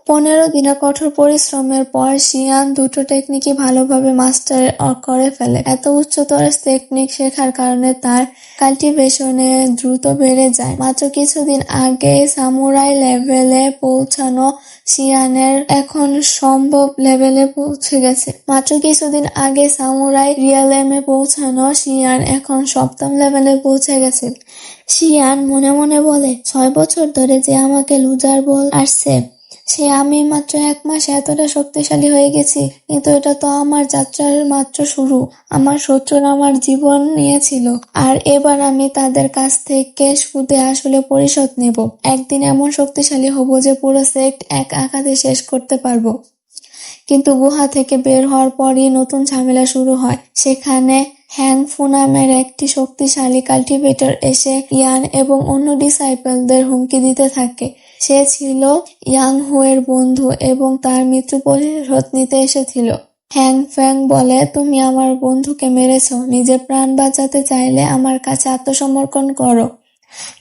15 দিনের কঠোর পরিশ্রমের পর শিয়ান দুটো টেকনিকই ভালোভাবে মাস্টার করে ফেলে। এত উচ্চতর টেকনিক শেখার কারণে তার কাল্টিভেশনে দ্রুত বেড়ে যায়। মাত্র কিছুদিন আগে সামুরাই লেভেলে পৌঁছানো শিয়ানের এখন সম্ভব লেভেলে পৌঁছে গেছে। মাত্র কিছুদিন আগে সামুরাই রিয়েলমে পৌঁছানো শিয়ান এখন 7ম লেভেলে পৌঁছে গেছে। শিয়ান মনে মনে বলে, 6 বছর ধরে যে আমাকে লুজার বল আসছে, সে আমি মাত্র 1 মাসে এতটা শক্তিশালী হয়ে গেছি। কিন্তু এটা তো আমার যাত্রার মাত্র শুরু। আমার শত্রুরা আমার জীবন নিয়েছিল, আর এবার আমি তাদের কাছ থেকে সুদে আসলে পরিশোধ নেব। একদিন এমন শক্তিশালী হব যে পুরো সেক্ট এক আঘাতে শেষ করতে পারবো। কিন্তু গুহা থেকে বের হওয়ার পরই নতুন ঝামেলা শুরু হয়। সেখানে হ্যাং ফু নামের একটি শক্তিশালী কাল্টিভেটর এসে ইয়ান এবং অন্য ডিসাইপলদের হুমকি দিতে থাকে। সে ছিল ইয়াং হু এর বন্ধু এবং তার মৃত্যু প্রতিশোধ নিতে এসেছিল। হ্যাং ফ্যাং বলে, তুমি আমার বন্ধুকে মেরেছ, নিজের প্রাণ বাঁচাতে চাইলে আমার কাছে আত্মসমর্পণ করো,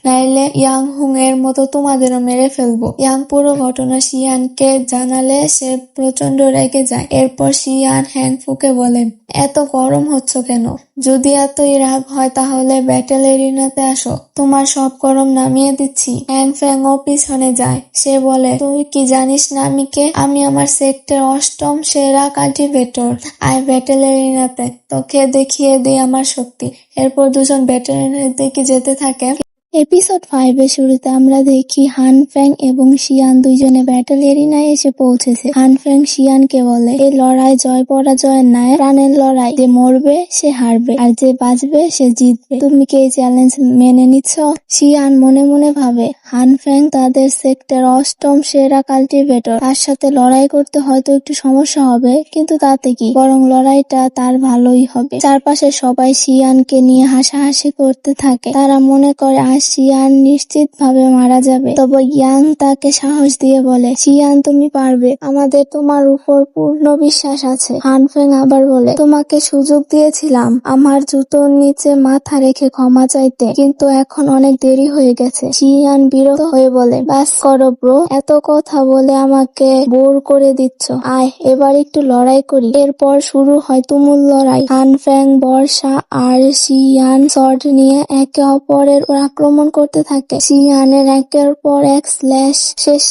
নাইলে ইয়াং হুং এর মতো তোমাদেরও মেরে ফেলবো। ইয়াং পুরো ঘটনা শিয়ানকে জানালে সে প্রচন্ড রেগে যায়। এরপর শিয়ান হ্যাংফুকে বলে, এত গরম হচ্ছ কেন? যদি এতই রাগ হয় তাহলে ব্যাটেল এরিনাতে আসো, তোমার সব গরম নামিয়ে দিচ্ছি। হ্যাং ফ্যাং ও পিছনে যায়। সে বলে, তুই কি জানিস না আমি কে? আমি আমার সেক্টর 8ম সেরা কাল্টিভেটর। আয় ব্যাটেল এরিনাতে, তোকে দেখিয়ে দিই আমার শক্তি। এরপর দুজন ব্যাটেল এরিনার দিকে যেতে থাকে। এপিসোড 5 এর শুরুতে আমরা দেখি হান ফ্যাং এবং শিয়ান দুইজনে ব্যাটেল এরিনায় এসে পৌঁছেছে। হান ফ্যাং শিয়ানকে বলে, এই লড়াই জয় পরাজয়ের নয়, প্রাণের লড়াই। যে মরবে সে হারবে, আর যে বাঁচবে সে জিতবে। তুমি কি এই চ্যালেঞ্জ মেনে নিচ্ছ? শিয়ান মনে মনে ভাবে, হান ফ্যাং তাদের সেক্টর 8ম সেরা কাল্টিভেটর, তার সাথে লড়াই করতে হয়তো একটু সমস্যা হবে, কিন্তু তাতে কি, বরং লড়াইটা তার ভালোই হবে। চারপাশে সবাই শিয়ানকে নিয়ে হাসাহাসি করতে থাকে। তারা মনে করে আজ শিয়ান নিশ্চিতভাবে মারা যাবে। তবে ইয়াং তাকে সাহস দিয়ে বলে, শিয়ান তুমি পারবে, আমাদের তোমার উপর পূর্ণ বিশ্বাস আছে। হান ফেং আবার বলে, তোমাকে সুযোগ দিয়েছিলাম আমার জুতোর নিচে মাথা রেখে ক্ষমা চাইতে, কিন্তু এখন অনেক দেরি হয়ে গেছে। শিয়ান বিরক্ত হয়ে বলে, বাস করো ব্রো, এত কথা বলে আমাকে বোর করে দিচ্ছ, আয় এবার একটু লড়াই করি। এরপর শুরু হয় তুমুল লড়াই। হান ফ্যাং বর্ষা আর শিয়ান শর্ট নিয়ে একে অপরের আক্রমণ করতে থাকে। শিয়ানের একের পর এক স্ল্যাশ,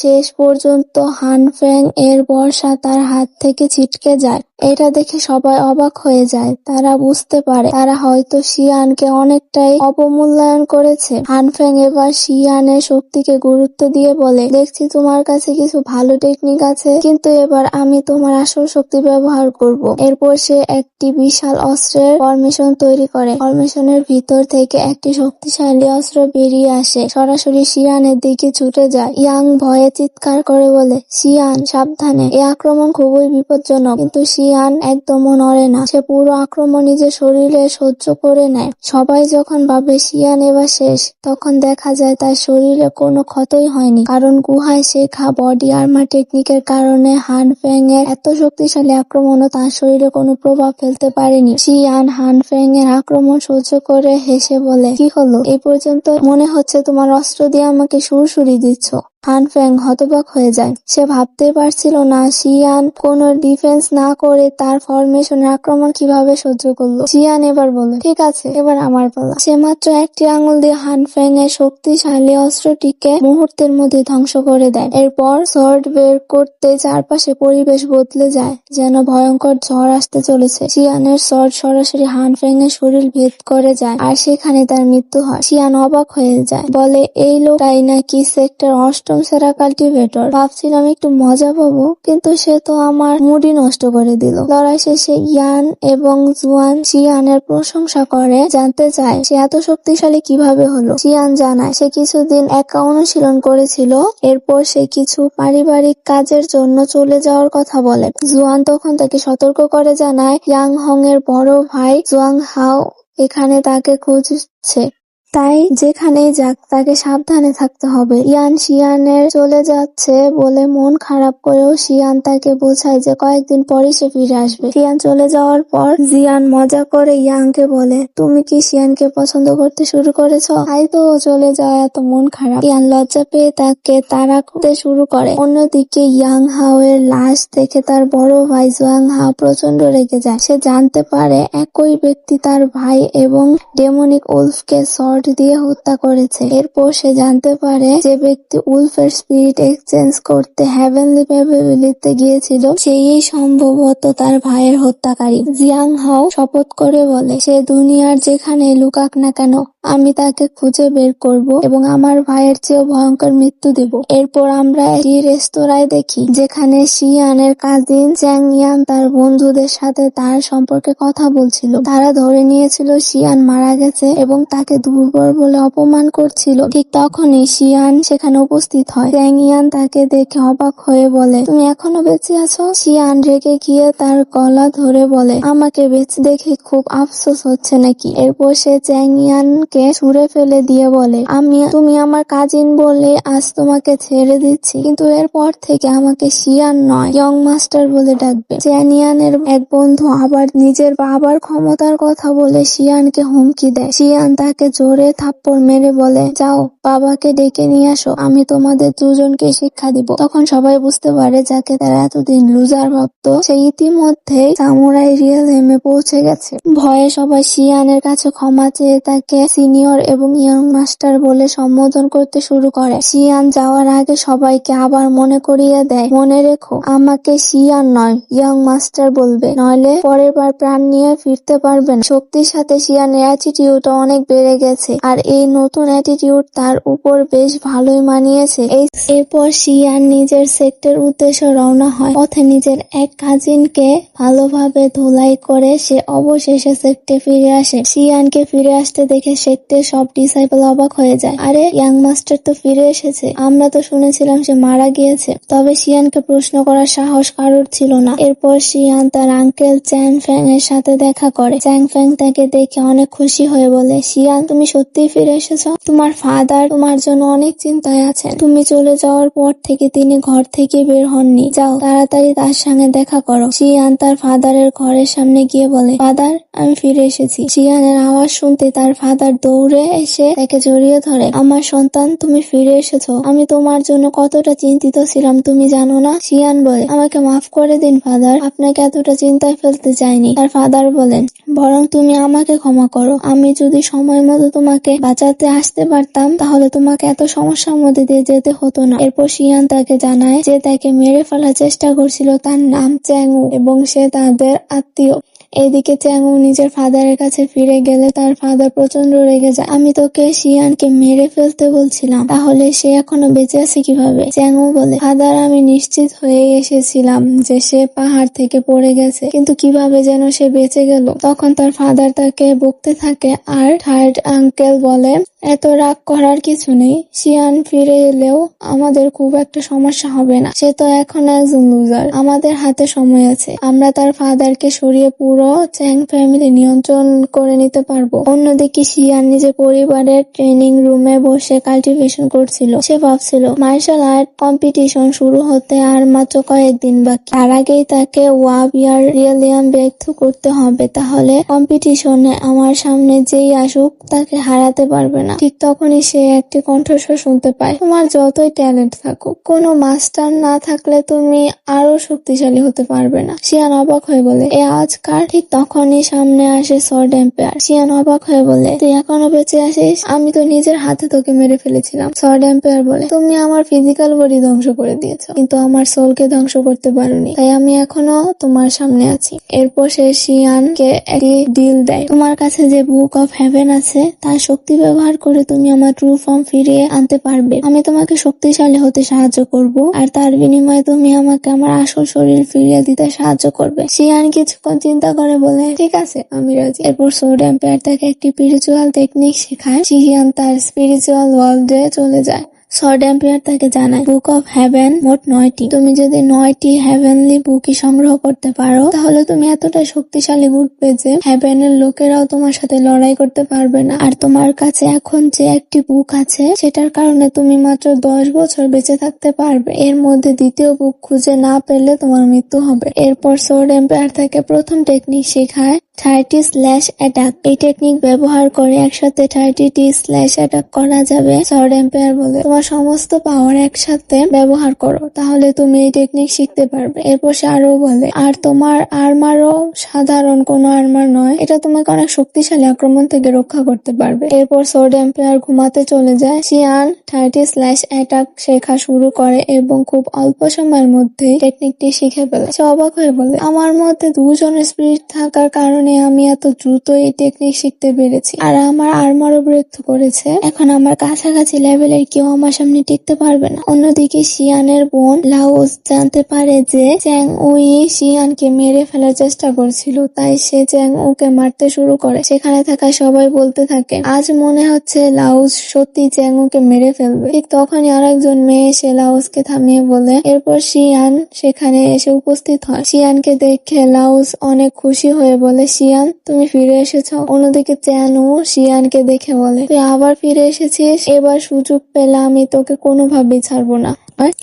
শেষ পর্যন্ত হান ফ্যাং এর বর্ষা তার হাত থেকে ছিটকে যায়। এটা দেখে সবাই অবাক হয়ে যায়। তারা বুঝতে পারে তারা হয়তো শিয়ানকে অনেকটাই অবমূল্যায়ন করেছে। হান ফ্যাং এবার শিয়ানের শক্তিকে গুরুত্ব দিয়ে বলে, দেখছি তোমার কাছে কিছু ভালো টেকনিক আছে, কিন্তু এবার আমি তোমার আসল শক্তি ব্যবহার করব। এরপর সে একটি বিশাল অস্ত্রের ফরমেশন তৈরি করে। ফরমেশনের ভিতর থেকে একটি শক্তিশালী অস্ত্র বেরিয়ে আসে, সরাসরি শিয়ানের দিকে ছুটে যায়। ইয়াং ভয়ে চিৎকার করে বলে, শিয়ান সাবধানে, এই আক্রমণ খুবই বিপজ্জনক। কিন্তু শিয়ান একদমও নড়ে না। সে পুরো আক্রমণ নিজের শরীরে সহ্য করে নেয়। সবাই যখন ভাবে শিয়ান এবার শেষ, তখন দেখা যায় তার শরীরে কোনো ক্ষতই হয়নি, কারণ গুহায় শেখা বডি আর্মার টেকনিকের কারণে হান ফ্যাং এর এত শক্তিশালী আক্রমণও তার শরীরে কোনো প্রভাব ফেলতে পারেনি। শিয়ান হান ফ্যাং এর আক্রমণ সহ্য করে হেসে বলে, কি হলো, এই পর্যন্ত মনে হচ্ছে তোমার অস্ত্র দিয়ে আমাকে সুরসুরি দিচ্ছ। হান ফ্যাং হতবাক হয়ে যায়। সে ভাবতে পারছিল না শিয়ান কোনো ডিফেন্স না করে তার ফরমেশনের আক্রমণ কিভাবে সহ্য করলো। শিয়ান এবার বলে, ঠিক আছে, এবার আমার পালা। সে মাত্র একটি আঙুল দিয়ে হান ফ্যাং এর শক্তিশালী অস্ত্রটিকে মুহূর্তের মধ্যে ধ্বংস করে দেয়। এরপর সোয়ার্ড বের করতে চারপাশে পরিবেশ বদলে যায়, যেন ভয়ঙ্কর ঝড় আসতে চলেছে। শিয়ানের সোয়ার্ড সরাসরি হান ফ্যাং এর শরীর ভেদ করে যায়, আর সেখানে তার মৃত্যু হয়। শিয়ান অবাক হয়ে যায়, বলে, এই লোকটাই নাকি সেক্টর 8ম সেরা কাল্টিভেটর। ভাবছিলাম একটু মজা পাবো, কিন্তু সে তো আমার মুডই নষ্ট করে দিল। লড়াই শেষে ইয়ান এবং জুয়ান শিয়ানের প্রশংসা করে, জানতে চায় সে এত শক্তিশালী কিভাবে হলো। শিয়ান জানায় সে কিছুদিন একা অনুশীলন করেছিল, এরপর সে কিছু পারিবারিক কাজের জন্য চলে যাওয়ার কথা বলে। জুয়ান তখন তাকে সতর্ক করে জানায়, ইয়াং হং এর বড় ভাই জুয়াং হাও এখানে তাকে খুঁজছে। তাই যেখানেই যাক তাকে সাবধানে থাকতে হবে। ইয়ান শিয়ানের চলে যাচ্ছে বলে মন খারাপ করেও শিয়ান তাকে বোঝায় যে কয়েকদিন পরই সে ফিরে আসবে। শিয়ান চলে যাওয়ার পর জিয়ান মজা করে ইয়াংকে বলে, তুমি কি শিয়ানকে পছন্দ করতে শুরু করেছ? তাই তো ও চলে যাওয়া এত মন খারাপ। ইয়ান লজ্জা পেয়ে তাকে তাড়া করতে শুরু করে। অন্যদিকে ইয়াং হাও এর লাশ দেখে তার বড় ভাই জুয়াং হাও প্রচন্ড রেগে যায়। সে জানতে পারে একই ব্যক্তি তার ভাই এবং ডেমনিক উলফকে শর্ট দিয়ে হত্যা করেছে। এরপর সে জানতে পারে যে ব্যক্তি উলফের স্পিরিট এক্সচেঞ্জ করতে হেভেনলি ভ্যালিতে গিয়েছিল সেই সম্ভবত তার ভাইয়ের হত্যাকারী। জিয়াং হাও শপথ করে বলে, সে দুনিয়ার যেখানে লুকাক না কেন আমি তাকে খুঁজে বের করব এবং আমার ভাইয়ের চেয়েও ভয়ঙ্কর মৃত্যু দেব। এরপর আমরা একটি রেস্তোরাঁয় দেখি যেখানে শিয়ানের কাজিন চ্যাং ইয়ান তার বন্ধুদের সাথে তার সম্পর্কে কথা বলছিল। তারা ধরে নিয়েছিল শিয়ান মারা গেছে এবং তাকে দুর্বল বলে অপমান করছিল। ঠিক তখনই শিয়ান সেখানে উপস্থিত হয়। চ্যাং ইয়ান তাকে দেখে অবাক হয়ে বলে, তুমি এখনো বেঁচে আছো? শিয়ান রেগে গিয়ে তার গলা ধরে বলে, আমাকে বেঁচে দেখে খুব আফসোস হচ্ছে নাকি? এরপর সে চ্যাং ইয়ানকে ছুঁড়ে ফেলে দিয়ে বলে, তুমি আমার কাজিন বলে আজ তোমাকে ছেড়ে দিচ্ছি, কিন্তু এরপর থেকে আমাকে শিয়ান নয় ইয়ং মাস্টার বলে ডাকবে। চ্যাং ইয়ানের এক বন্ধু আবার নিজের বাবার ক্ষমতার কথা বলে শিয়ানকে হুমকি দেয়। শিয়ান তাকে জোরে থাপ্পড় মেরে বলে, যাও বাবাকে ডেকে নিয়ে আসো, আমি তোমাদের দুজনকে শিক্ষা দিব। তখন সবাই বুঝতে পারে যাকে তারা এতদিন লুজার ভাবতো সে ইতিমধ্যেই সামুরাই রিয়েলমে পৌঁছে গেছে। ভয়ে সবাই শিয়ানের কাছে ক্ষমা চেয়ে তাকে সিনিয়র এবং ইয়ং মাস্টার বলে সম্বোধন করতে শুরু করে। শিয়ান যাওয়ার আগে সবাইকে আবার মনে করিয়ে দেয়, মনে রেখো আমাকে শিয়ান নয় ইয়ং মাস্টার বলবে, নইলে পরের বার প্রাণ নিয়ে ফিরতে পারবেন। শক্তির সাথে শিয়ানের অ্যাটিটিউড অনেক বেড়ে গেছে আর এই নতুন অ্যাটিটিউড তার উপর বেশ ভালোই মানিয়েছে। এরপর শিয়ান নিজের সেক্টর উদ্দেশ্যে রওনা হয়। পথে নিজের এক কাজিনকে ভালোভাবে ধুলাই করে সে অবশেষে সেক্টে ফিরে আসে। শিয়ানকে ফিরে আসতে দেখে সেক্টের সব ডিসাইপল অবাক হয়ে যায়। আরে ইয়াং মাস্টার তো ফিরে এসেছে, আমরা তো শুনেছিলাম সে মারা গিয়েছে। তবে শিয়ানকে প্রশ্ন করার সাহস কারোর ছিল না। এরপর শিয়ান তার আঙ্কেল চ্যাং ফ্যাং এর সাথে দেখা করে। চ্যাং ফ্যাং তাকে দেখে অনেক খুশি হয়ে বলে, শিয়ান তুমি সত্যিই ফিরে এসেছো? তোমার ফাদার তোমার জন্য অনেক চিন্তায় আছেন। তুমি চলে যাওয়ার পর থেকে তিনি ঘর থেকে বের হননি। যাও তাড়াতাড়ি তার সঙ্গে দেখা করো। শিয়ান তার ফাদারের ঘরের সামনে গিয়ে বলে, ফাদার আমি ফিরে এসেছি। শিয়ানের আওয়াজ শুনতে তার ফাদার দৌড়ে এসে তাকে জড়িয়ে ধরে, আমার সন্তান তুমি ফিরে এসেছো, আমি তোমার জন্য কতটা চিন্তিত ছিলাম তুমি জানো না? শিয়ান বলে, আমাকে মাফ করে দিন ফাদার, আপনাকে এতটা চিন্তায় ফেলতে চাইনি। তার ফাদার বলেন, বরং তুমি আমাকে ক্ষমা করো, আমি যদি সময় মতো তোমাকে বাঁচাতে আসতে পারতাম তাহলে তোমাকে এত সমস্যার মধ্যে দিয়ে যেতে হতো না। এরপর শিয়ান তাকে জানায় যে তাকে মেরে ফেলার চেষ্টা করছিল তার নাম চ্যাংউ এবং সে তাদের আত্মীয়। এদিকে চ্যাংউ নিজের ফাদারের কাছে ফিরে গেলে তার ফাদার প্রচন্ড রেগে যায়। আমি তোকে শিয়ানকে মেরে ফেলতে বলছিলাম, তাহলে সে এখনো বেঁচে আছে কিভাবে? চ্যাংউ বলে, ফাদার আমি নিশ্চিত হয়ে এসেছিলাম যে সে পাহাড় থেকে পড়ে গেছে, কিন্তু কিভাবে যেন সে বেঁচে গেল। তখন তার ফাদার তাকে বকতে থাকে আর থার্ড আঙ্কেল বলে, এত রাগ করার কিছু নেই, শিয়ান ফিরে এলেও আমাদের খুব একটা সমস্যা হবে না, সে তো এখন একজন লুজার, আমাদের হাতে সময় আছে, আমরা তার ফাদারকে সরিয়ে পুরো চ্যাং ফ্যামিলি নিয়ন্ত্রণ করে নিতে পারবো। অন্যদিকে শিয়ান নিজের পরিবারের ট্রেনিং রুমে বসে কাল্টিভেশন করছিল। সে ভাবছিল মার্শাল আর্ট কম্পিটিশন শুরু হতে আর মাত্র কয়েকদিন বাকি, তার আগেই তাকে ওয়াবিয়ার রিয়েলিয়াম ব্রেকথ্রু করতে হবে, তাহলে কম্পিটিশনে আমার সামনে যেই আসুক তাকে হারাতে পারবে না। ঠিক তখনই সে একটি কণ্ঠস্বর শুনতে পায়, তোমার যতই ট্যালেন্ট থাকুক, কোনো মাস্টার না থাকলে তুমি আরো শক্তিশালী হতে পারবে না। শিয়ান অবাক হয়ে বলে, এ আজকার। ঠিক তখনই সামনে আসে সর্ড এম্পায়ার। শিয়ান অবাক হয়ে বলে, তুই এখনো বেঁচে আছিস? আমি তো নিজের হাতে তোকে মেরে ফেলেছিলাম। সর্ড এম্পায়ার বলে, তুমি আমার ফিজিক্যাল বডি ধ্বংস করে দিয়েছো, কিন্তু আমার সোলকে ধ্বংস করতে পারোনি, তাই আমি এখনো তোমার সামনে আছি। এরপর সে শিয়ানকে একটি ডিল দেয়, তোমার কাছে যে বুক অফ হেভেন আছে তার শক্তি ব্যবহার করে তুমি আমার ট্রু ফর্ম ফিরিয়ে আনতে পারবে। আমি তোমাকে শক্তিশালী হতে সাহায্য করব আর তার বিনিময়ে তুমি আমাকে আমার আসল শরীর ফিরিয়ে দিতে সাহায্য করবে। শিয়ান কিছুক্ষণ চিন্তা করে বলে, ঠিক আছে আমি রাজি। এরপর সোর্ড এম্পায়ার তাকে একটি স্পিরিচুয়াল টেকনিক শেখায়। শিয়ান তার স্পিরিচুয়াল ওয়ার্ল্ডে চলে যায়। সর্ড এম্পায়ার তাকে জানায় বুক অফ হেভেন মোট 9টি। তুমি যদি 9টি হেভেনলি বুকই সংগ্রহ করতে পারো তাহলে তুমি এতটাই শক্তিশালী উঠবে যে হেভেনের লোকেরাও তোমার সাথে লড়াই করতে পারবে না। আর তোমার কাছে এখন যে একটি বুক আছে সেটার কারণে তুমি মাত্র 10 বছর বেঁচে থাকতে পারবে। এর মধ্যে দ্বিতীয় বুক খুঁজে না পেলে তোমার মৃত্যু হবে। এরপর সর্ড এম্পায়ার তাকে প্রথম টেকনিক শেখায় 30 অ্যাটাক। এই টেকনিক ব্যবহার করে একসাথে 30টি স্ল্যাশ অ্যাটাক করা যাবে। সর্ড এম্পায়ার বলে তোমার সমস্ত পাওয়ার একসাথে ব্যবহার করো তাহলে তুমি এই টেকনিক শিখতে পারবে। এরপর সে আরো বলে আর তোমার আর্মারও সাধারণ কোনো আর্মার নয়, এটা তোমাকে অনেক শক্তিশালী আক্রমণ থেকে রক্ষা করতে পারবে। এরপর সর্ড এম্পায়ার ঘুমাতে চলে যায়। শিয়ান 30 অ্যাটাক শেখা শুরু করে এবং খুব অল্প সময়ের মধ্যে টেকনিকটি শিখে ফেলে। সে অবাক হয়ে বলে আমার মধ্যে দুজনের স্পিরিট থাকার কারণে আমি এত দ্রুত এই টেকনিক শিখতে পেরেছি আর আমার আর্মারও ব্রেক থ্রু করেছে। এখন আমার কাছাকাছি লেভেলের কেউ আমার সামনে টিকতে পারবে না। অন্যদিকে শিয়ানের বোন লাউস জানতে পারে যে চ্যাং উই শিয়ানকে মেরে ফেলার চেষ্টা করছিল, তাই সে চ্যাং উকে মারতে শুরু করে। সেখানে থাকা সবাই বলতে থাকে আজ মনে হচ্ছে লাউস সত্যি চ্যাং উকে মেরে ফেলবে। ঠিক তখনই আরেকজন মেয়ে এসে লাউসকে থামিয়ে বলে। এরপর শিয়ান সেখানে এসে উপস্থিত হয়। শিয়ানকে দেখে লাউস অনেক খুশি হয়ে বলে শিয়ান তুমি ফিরে এসেছো। অন্যদিকে চ্যানও শিয়ানকে দেখে বলে তুই আবার ফিরে এসেছিস, এবার সুযোগ পেলে আমি তোকে কোনোভাবেই ছাড়বো না।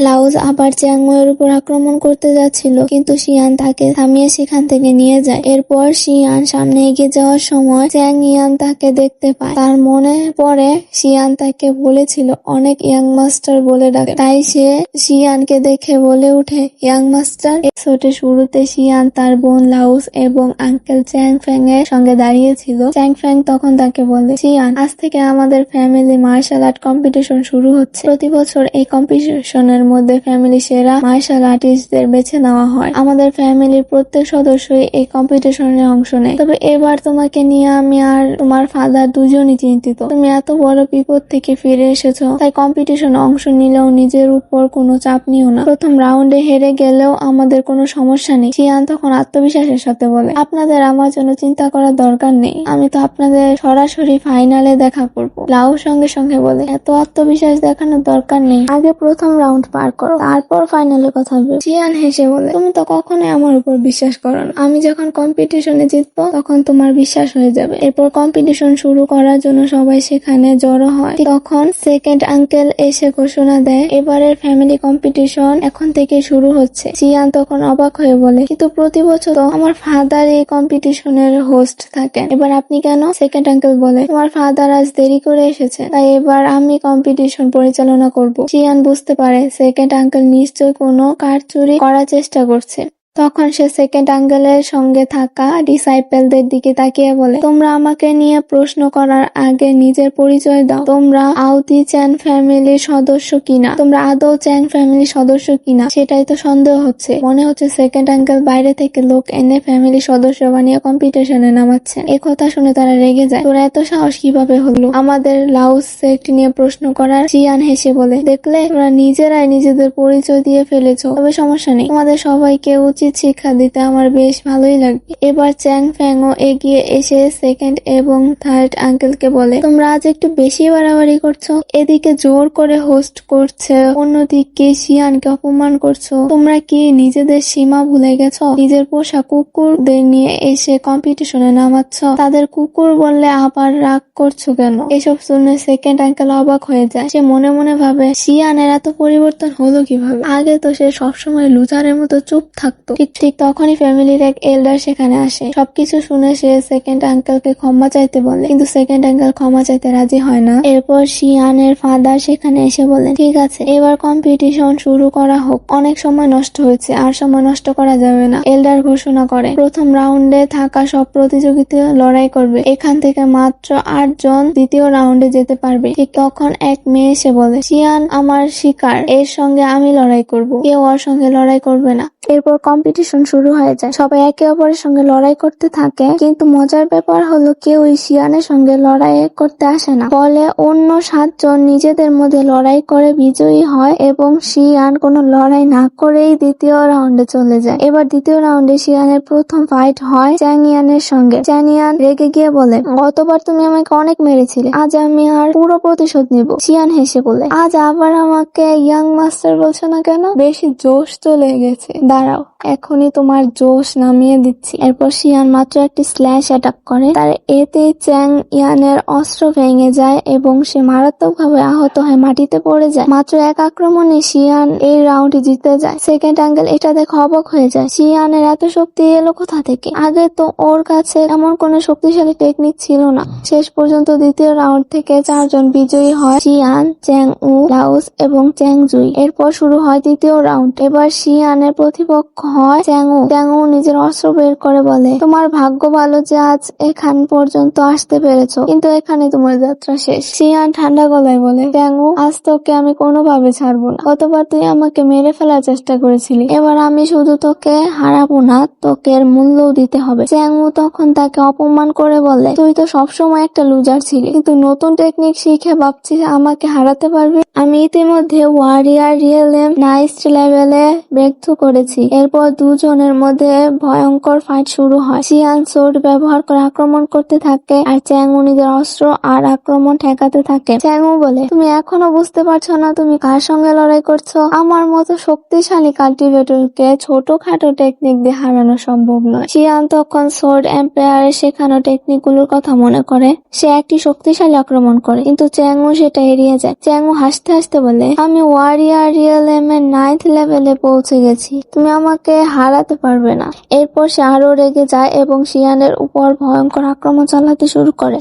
লাউস আবার চ্যাংয়ের উপর আক্রমণ করতে যাচ্ছিল কিন্তু শিয়ান তাকে থামিয়ে সেখান থেকে নিয়ে যায়। এরপর শিয়ান সামনে এগিয়ে যাওয়ার সময় চ্যাং ইয়ান তাকে দেখতে পায়। তার মনে পড়ে শিয়ান তাকে বলেছিল অনেক ইয়াং মাস্টার বলে ডাকে, তাই সে শিয়ানকে দেখে বলে উঠে ইয়াং মাস্টার। এপিসোডের শুরুতে শিয়ান তার বোন লাউস এবং আঙ্কেল চ্যাং ফ্যাং এর সঙ্গে দাঁড়িয়েছিল। চ্যাং ফ্যাং তখন তাকে বলে শিয়ান আজ থেকে আমাদের ফ্যামিলি মার্শাল আর্ট কম্পিটিশন শুরু হচ্ছে। প্রতি বছর এই কম্পিটিশনের মধ্যে ফ্যামিলি সেরা মার্শাল আর্টিস্টদের বেছে নেওয়া হয়। আমাদের ফ্যামিলির প্রত্যেক সদস্যই এই কম্পিটিশনে অংশ নেয়। তবে এবার তোমাকে নিয়ে আমি আর তোমার ফাদার দুজনই চিন্তিত। তুমি এত বড় বিপদ থেকে ফিরে এসেছো, তাই কম্পিটিশনে অংশ নিলেও নিজের উপর কোনো চাপ নিও না। প্রথম রাউন্ডে হেরে গেলেও আমাদের কোনো সমস্যা নেই। শিয়ান তখন আত্মবিশ্বাসের সাথে বলে আপনাদের আমার জন্য চিন্তা করার দরকার নেই, আমি তো আপনাদের সরাসরি ফাইনালে দেখা করব। লাউ সঙ্গে সঙ্গে বলে এত আত্মবিশ্বাস দেখানোর দরকার নেই, আগে প্রথম রাউন্ড পার করো তারপর ফাইনালে কথা হবে। শিয়ান হেসে বলে তুমি তো কখনোই আমার উপর বিশ্বাস করো না, আমি যখন কম্পিটিশনে জিতবো তখন তোমার বিশ্বাস হয়ে যাবে। এরপর কম্পিটিশন শুরু করার জন্য সবাই সেখানে জড়ো হয়। তখন সেকেন্ড আঙ্কেল এসে ঘোষণা দেয় এবারের ফ্যামিলি কম্পিটিশন এখন থেকে শুরু হচ্ছে। শিয়ান তখন অবাক হয়ে বলে কিন্তু প্রতি বছর তো আমার ফাদার এই কম্পিটিশনের হোস্ট থাকেন, এবার আপনি কেন? সেকেন্ড আঙ্কেল বলে তোমার ফাদার আজ দেরি করে এসেছে, তাই এবার আমি কম্পিটিশন পরিচালনা করব। শিয়ান বুঝতে পারে সেকেন্ড আঙ্কেল নিশ্চয় কোনো কার্ড চুরি করার চেষ্টা করছে। তখন সে সেকেন্ড আঙ্কেলের সঙ্গে থাকা ডিসাইপেলদের দিকে তাকিয়ে বলে তোমরা আমাকে নিয়ে প্রশ্ন করার আগে নিজের পরিচয় দাও। তোমরা আউতি চ্যাং ফ্যামিলির সদস্য কিনা? তোমরা আদৌ চ্যাং ফ্যামিলির সদস্য কিনা সেটাই তো সন্দেহ হচ্ছে। মনে হচ্ছে সেকেন্ড আঙ্কেল বাইরে থেকে লোক এনে ফ্যামিলির সদস্য বানিয়ে কম্পিটিশনে নামাচ্ছেন। এ কথা শুনে তারা রেগে যায়। তোরা এত সাহস কিভাবে হলো আমাদের লাউস সেক্ট নিয়ে প্রশ্ন করার? শিয়ান হেসে বলে দেখলে তোমরা নিজেরাই নিজেদের পরিচয় দিয়ে ফেলেছো, তবে সমস্যা নেই, তোমাদের সবাইকে উচিত শিক্ষা দিতে আমার বেশ ভালোই লাগবে। এবার চ্যাং ফ্যাংও এগিয়ে এসে সেকেন্ড এবং থার্ড আঙ্কেলকে বলে তোমরা আজ একটু বেশি বাড়াবাড়ি করছো, এদিকে জোর করে হোস্ট করছে, অন্যদিকে শিয়ানকে অপমান করছো। তোমরা কি নিজেদের সীমা ভুলে গেছো? নিজের পোষা কুকুরদের নিয়ে এসে কম্পিটিশনে নামাচ্ছ, তাদের কুকুর বললে আবার রাগ করছো কেন? এসব শুনে সেকেন্ড আঙ্কেল অবাক হয়ে যায়। সে মনে মনে ভাবে শিয়ানের এত পরিবর্তন হলো কিভাবে? আগে তো সে সবসময় লুজারের মতো চুপ থাকতো। ঠিক তখনই ফ্যামিলির এক এল্ডার সেখানে আসে। সবকিছু শুনে সে সেকেন্ড আঙ্কেলকে ক্ষমা চাইতে বলে, কিন্তু সেকেন্ড আঙ্কেল ক্ষমা চাইতে রাজি হয় না। এরপর শিয়ানের ফাদার সেখানে এসে বলেন ঠিক আছে এবার কম্পিটিশন শুরু করা হোক, অনেক সময় নষ্ট হয়েছে, আর সময় নষ্ট করা যাবে না। এল্ডার ঘোষণা করে প্রথম রাউন্ডে থাকা সব প্রতিযোগিতা লড়াই করবে, এখান থেকে মাত্র 8 জন দ্বিতীয় রাউন্ডে যেতে পারবে। ঠিক তখন এক মেয়ে এসে বলে শিয়ান আমার শিকার, এর সঙ্গে আমি লড়াই করব, কেউ ওর সঙ্গে লড়াই করবে না। এরপর কম্পিটিশন শুরু হয়ে যায়। সবাই একে অপরের সঙ্গে লড়াই করতে থাকে, কিন্তু মজার ব্যাপার হলো কেউই শিয়ানের সঙ্গে লড়াই করতে আসে না। ফলে অন্য 7 জন নিজেদের মধ্যে লড়াই করে বিজয়ী হয় এবং শিয়ান কোনো লড়াই না করেই দ্বিতীয় রাউন্ডে চলে যায়। এবার দ্বিতীয় রাউন্ডে শিয়ানের প্রথম ফাইট হয় চ্যাং ইয়ানের সঙ্গে। চ্যাং ইয়ান রেগে গিয়ে বলে, গতবার তুমি আমাকে অনেক মেরেছিলে, আজ আমি আর পুরো প্রতিশোধ নিব। শিয়ান হেসে বলে, আজ আবার আমাকে ইয়াং মাস্টার বলছো না কেন? বেশি জোশ চলে গেছে, দাঁড়াও এখনই তোমার জোশ নামিয়ে দিচ্ছি। এরপর শিয়ান মাত্র একটি স্ল্যাশ অ্যাটাক করে, তার এতে চ্যাং ইয়ানের অস্ত্র ভেঙে যায় এবং সে মারাত্মকভাবে আহত হয়ে মাটিতে পড়ে যায়। মাত্র এক আক্রমণে শিয়ান এই রাউন্ড জিতে যায়। সেকেন্ড অ্যাঙ্গেল এটা দেখে অবাক হয়ে যায়, শিয়ানের এত শক্তি এলো কোথা থেকে? আগে তো ওর কাছে এমন কোনো শক্তিশালী টেকনিক ছিল না। শেষ পর্যন্ত দ্বিতীয় রাউন্ড থেকে 4 জন বিজয়ী হয়, শিয়ান, চ্যাং উ, লাওস এবং চ্যাং জুই। এরপর শুরু হয় তৃতীয় রাউন্ড। এবার শিয়ানের প্রতিপক্ষ হয় চ্যাং উ। চ্যাং উ নিজের অস্ত্র বের করে বলে, তোমার ভাগ্য ভালো যে আজ এখান পর্যন্ত আসতে পেরেছো, কিন্তু এখানে তোমার যাত্রা শেষ। শিয়ান ঠান্ডা গলায় বলে, চ্যাং উ, আজ তোকে আমি কোনোভাবে ছাড়বো না। গতবার তুই আমাকে মেরে ফেলার চেষ্টা করেছিলি, এবার আমি শুধু তোকে হারাবো না, তোকে এর মূল্যও দিতে হবে। চ্যাং উ তখন তাকে অপমান করে বলে, তুই তো সবসময় একটা লুজার ছিলি, কিন্তু নতুন টেকনিক শিখে ভাবছিস আমাকে হারাতে পারবি? আমি ইতিমধ্যে ওয়ারিয়ার রিয়েলম নাইস লেভেলে ব্রেকথ্রু করেছি। এরপর দুজনের মধ্যে ভয়ঙ্কর ফাইট শুরু হয়। শিয়ান সোর্ড ব্যবহার করে আক্রমণ করতে থাকে আর চ্যাং উ নিজের অস্ত্র আর আক্রমণ ঠেকাতে থাকে। চ্যাং উ বলে, তুমি এখনো বুঝতে পারছো না তুমি কার সঙ্গে লড়াই করছো? আমার মতো শক্তিশালী কাল্টিভেটরকে ছোটখাটো টেকনিক দিয়ে হারানো সম্ভব নয়। শিয়ান তখন সোর্ড এম্পায়ারের শেখানো টেকনিক গুলোর কথা মনে করে। সে একটি শক্তিশালী আক্রমণ করে, কিন্তু চ্যাং উ সেটা এড়িয়ে যায়। চ্যাং উ হাসতে হাসতে বলে, আমি ওয়ারিয়ার রিয়েলম এর 9th লেভেলে পৌঁছে গেছি, তুমি আমাকে হারাতে পারবে না। এরপর সে আরো রেগে যায় এবং শিয়ানের উপর ভয়ঙ্কর আক্রমণ চালাতে শুরু করে।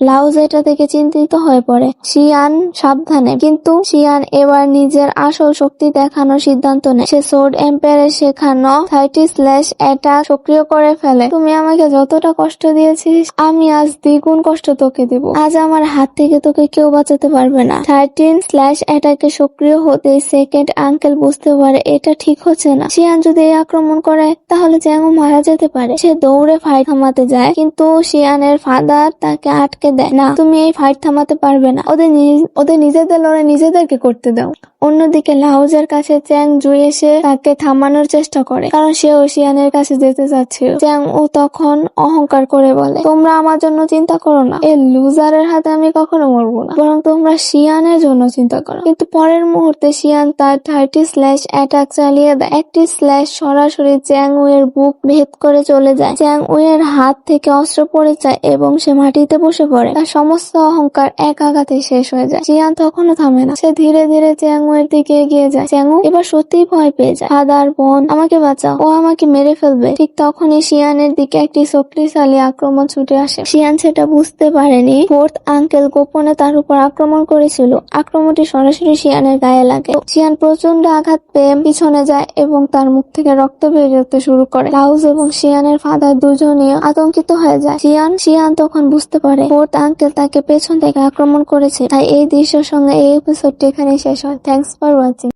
লাওস এটা থেকে চিন্তিত হয়ে পড়ে, শিয়ান সাবধানে। কিন্তু শিয়ান এবার নিজের আসল শক্তি দেখানোর সিদ্ধান্ত নেয়। সে সোর্ড এম্পায়ারের শেখানো 30 স্ল্যাশ অ্যাটাক সক্রিয় করে ফেলে। তুমি আমাকে যতটা কষ্ট দিয়েছিস, আমি আজ দ্বিগুণ কষ্ট তোকে দেব। আজ আমার হাত থেকে তোকে কেউ বাঁচাতে পারবে না। 13 স্ল্যাশ অ্যাটাকে সক্রিয় হতে সেকেন্ড আঙ্কেল বুঝতে পারে এটা ঠিক হচ্ছে না। শিয়ান যদি এই আক্রমণ করে তাহলে চ্যাং উ মারা যেতে পারে। সে দৌড়ে ফাইট থামাতে যায়, কিন্তু শিয়ানের ফাদার তাকে আটকে দেয়, না তুমি এই ফাইট থামাতে পারবে না, ওদের নিজেদের লড়াই নিজেদেরকে করতে দাও। অন্যদিকে লাওজের কাছে চ্যাং জুই এসে তাকে থামানোর চেষ্টা করে, কারণ সেও শিয়ানের কাছে যেতে চাচ্ছিল। চ্যাং উ তখন অহংকার করে বলে, তোমরা আমার জন্য চিন্তা করো না, এই লুজারের হাতে আমি কখনো মরবো না, বরং তোমরা শিয়ানের জন্য চিন্তা করো। কিন্তু পরের মুহূর্তে শিয়ান তার 30 স্ল্যাশ অ্যাটাক চালিয়ে দেয়। একটি স্ল্যাশ সরাসরি চ্যাং উ এর বুক ভেদ করে চলে যায়। চ্যাং উ এর হাত থেকে অস্ত্র পড়ে যায় এবং সে মাটিতে বসে পড়ে। তার সমস্ত অহংকার এক আঘাতে শেষ হয়ে যায়। শিয়ান তখনও থামে না, সে ধীরে ধীরে চ্যাং উ এর দিকে এগিয়ে যায়। চ্যাং উ এবার সত্যিই ভয় পেয়ে যায়, ফাদার, বোন, আমাকে বাঁচাও, ও আমাকে মেরে ফেলবে। ঠিক তখনই শিয়ানের দিকে একটি শক্তিশালী আক্রমণ ছুটে আসে। শিয়ান সেটা বুঝতে পারেনি ফোর্থ আঙ্কেল গোপনে তার উপর আক্রমণ করেছিল। আক্রমণটি সরাসরি শিয়ানের গায়ে লাগে। শিয়ান প্রচন্ড আঘাত পেয়ে পিছনে যায় এবং তার মুখ থেকে রক্ত বের হতে শুরু করে। লাউস এবং শিয়ানের ফাদার দুজনেই আতঙ্কিত হয়ে যায়। শিয়ান তখন বুঝতে পারে ফোর্থ আঙ্কেল তাকে পেছন থেকে আক্রমণ করেছে। তাই এই দৃশ্যের সঙ্গে এই এপিসোডটি এখানে শেষ হয়। Thanks for watching.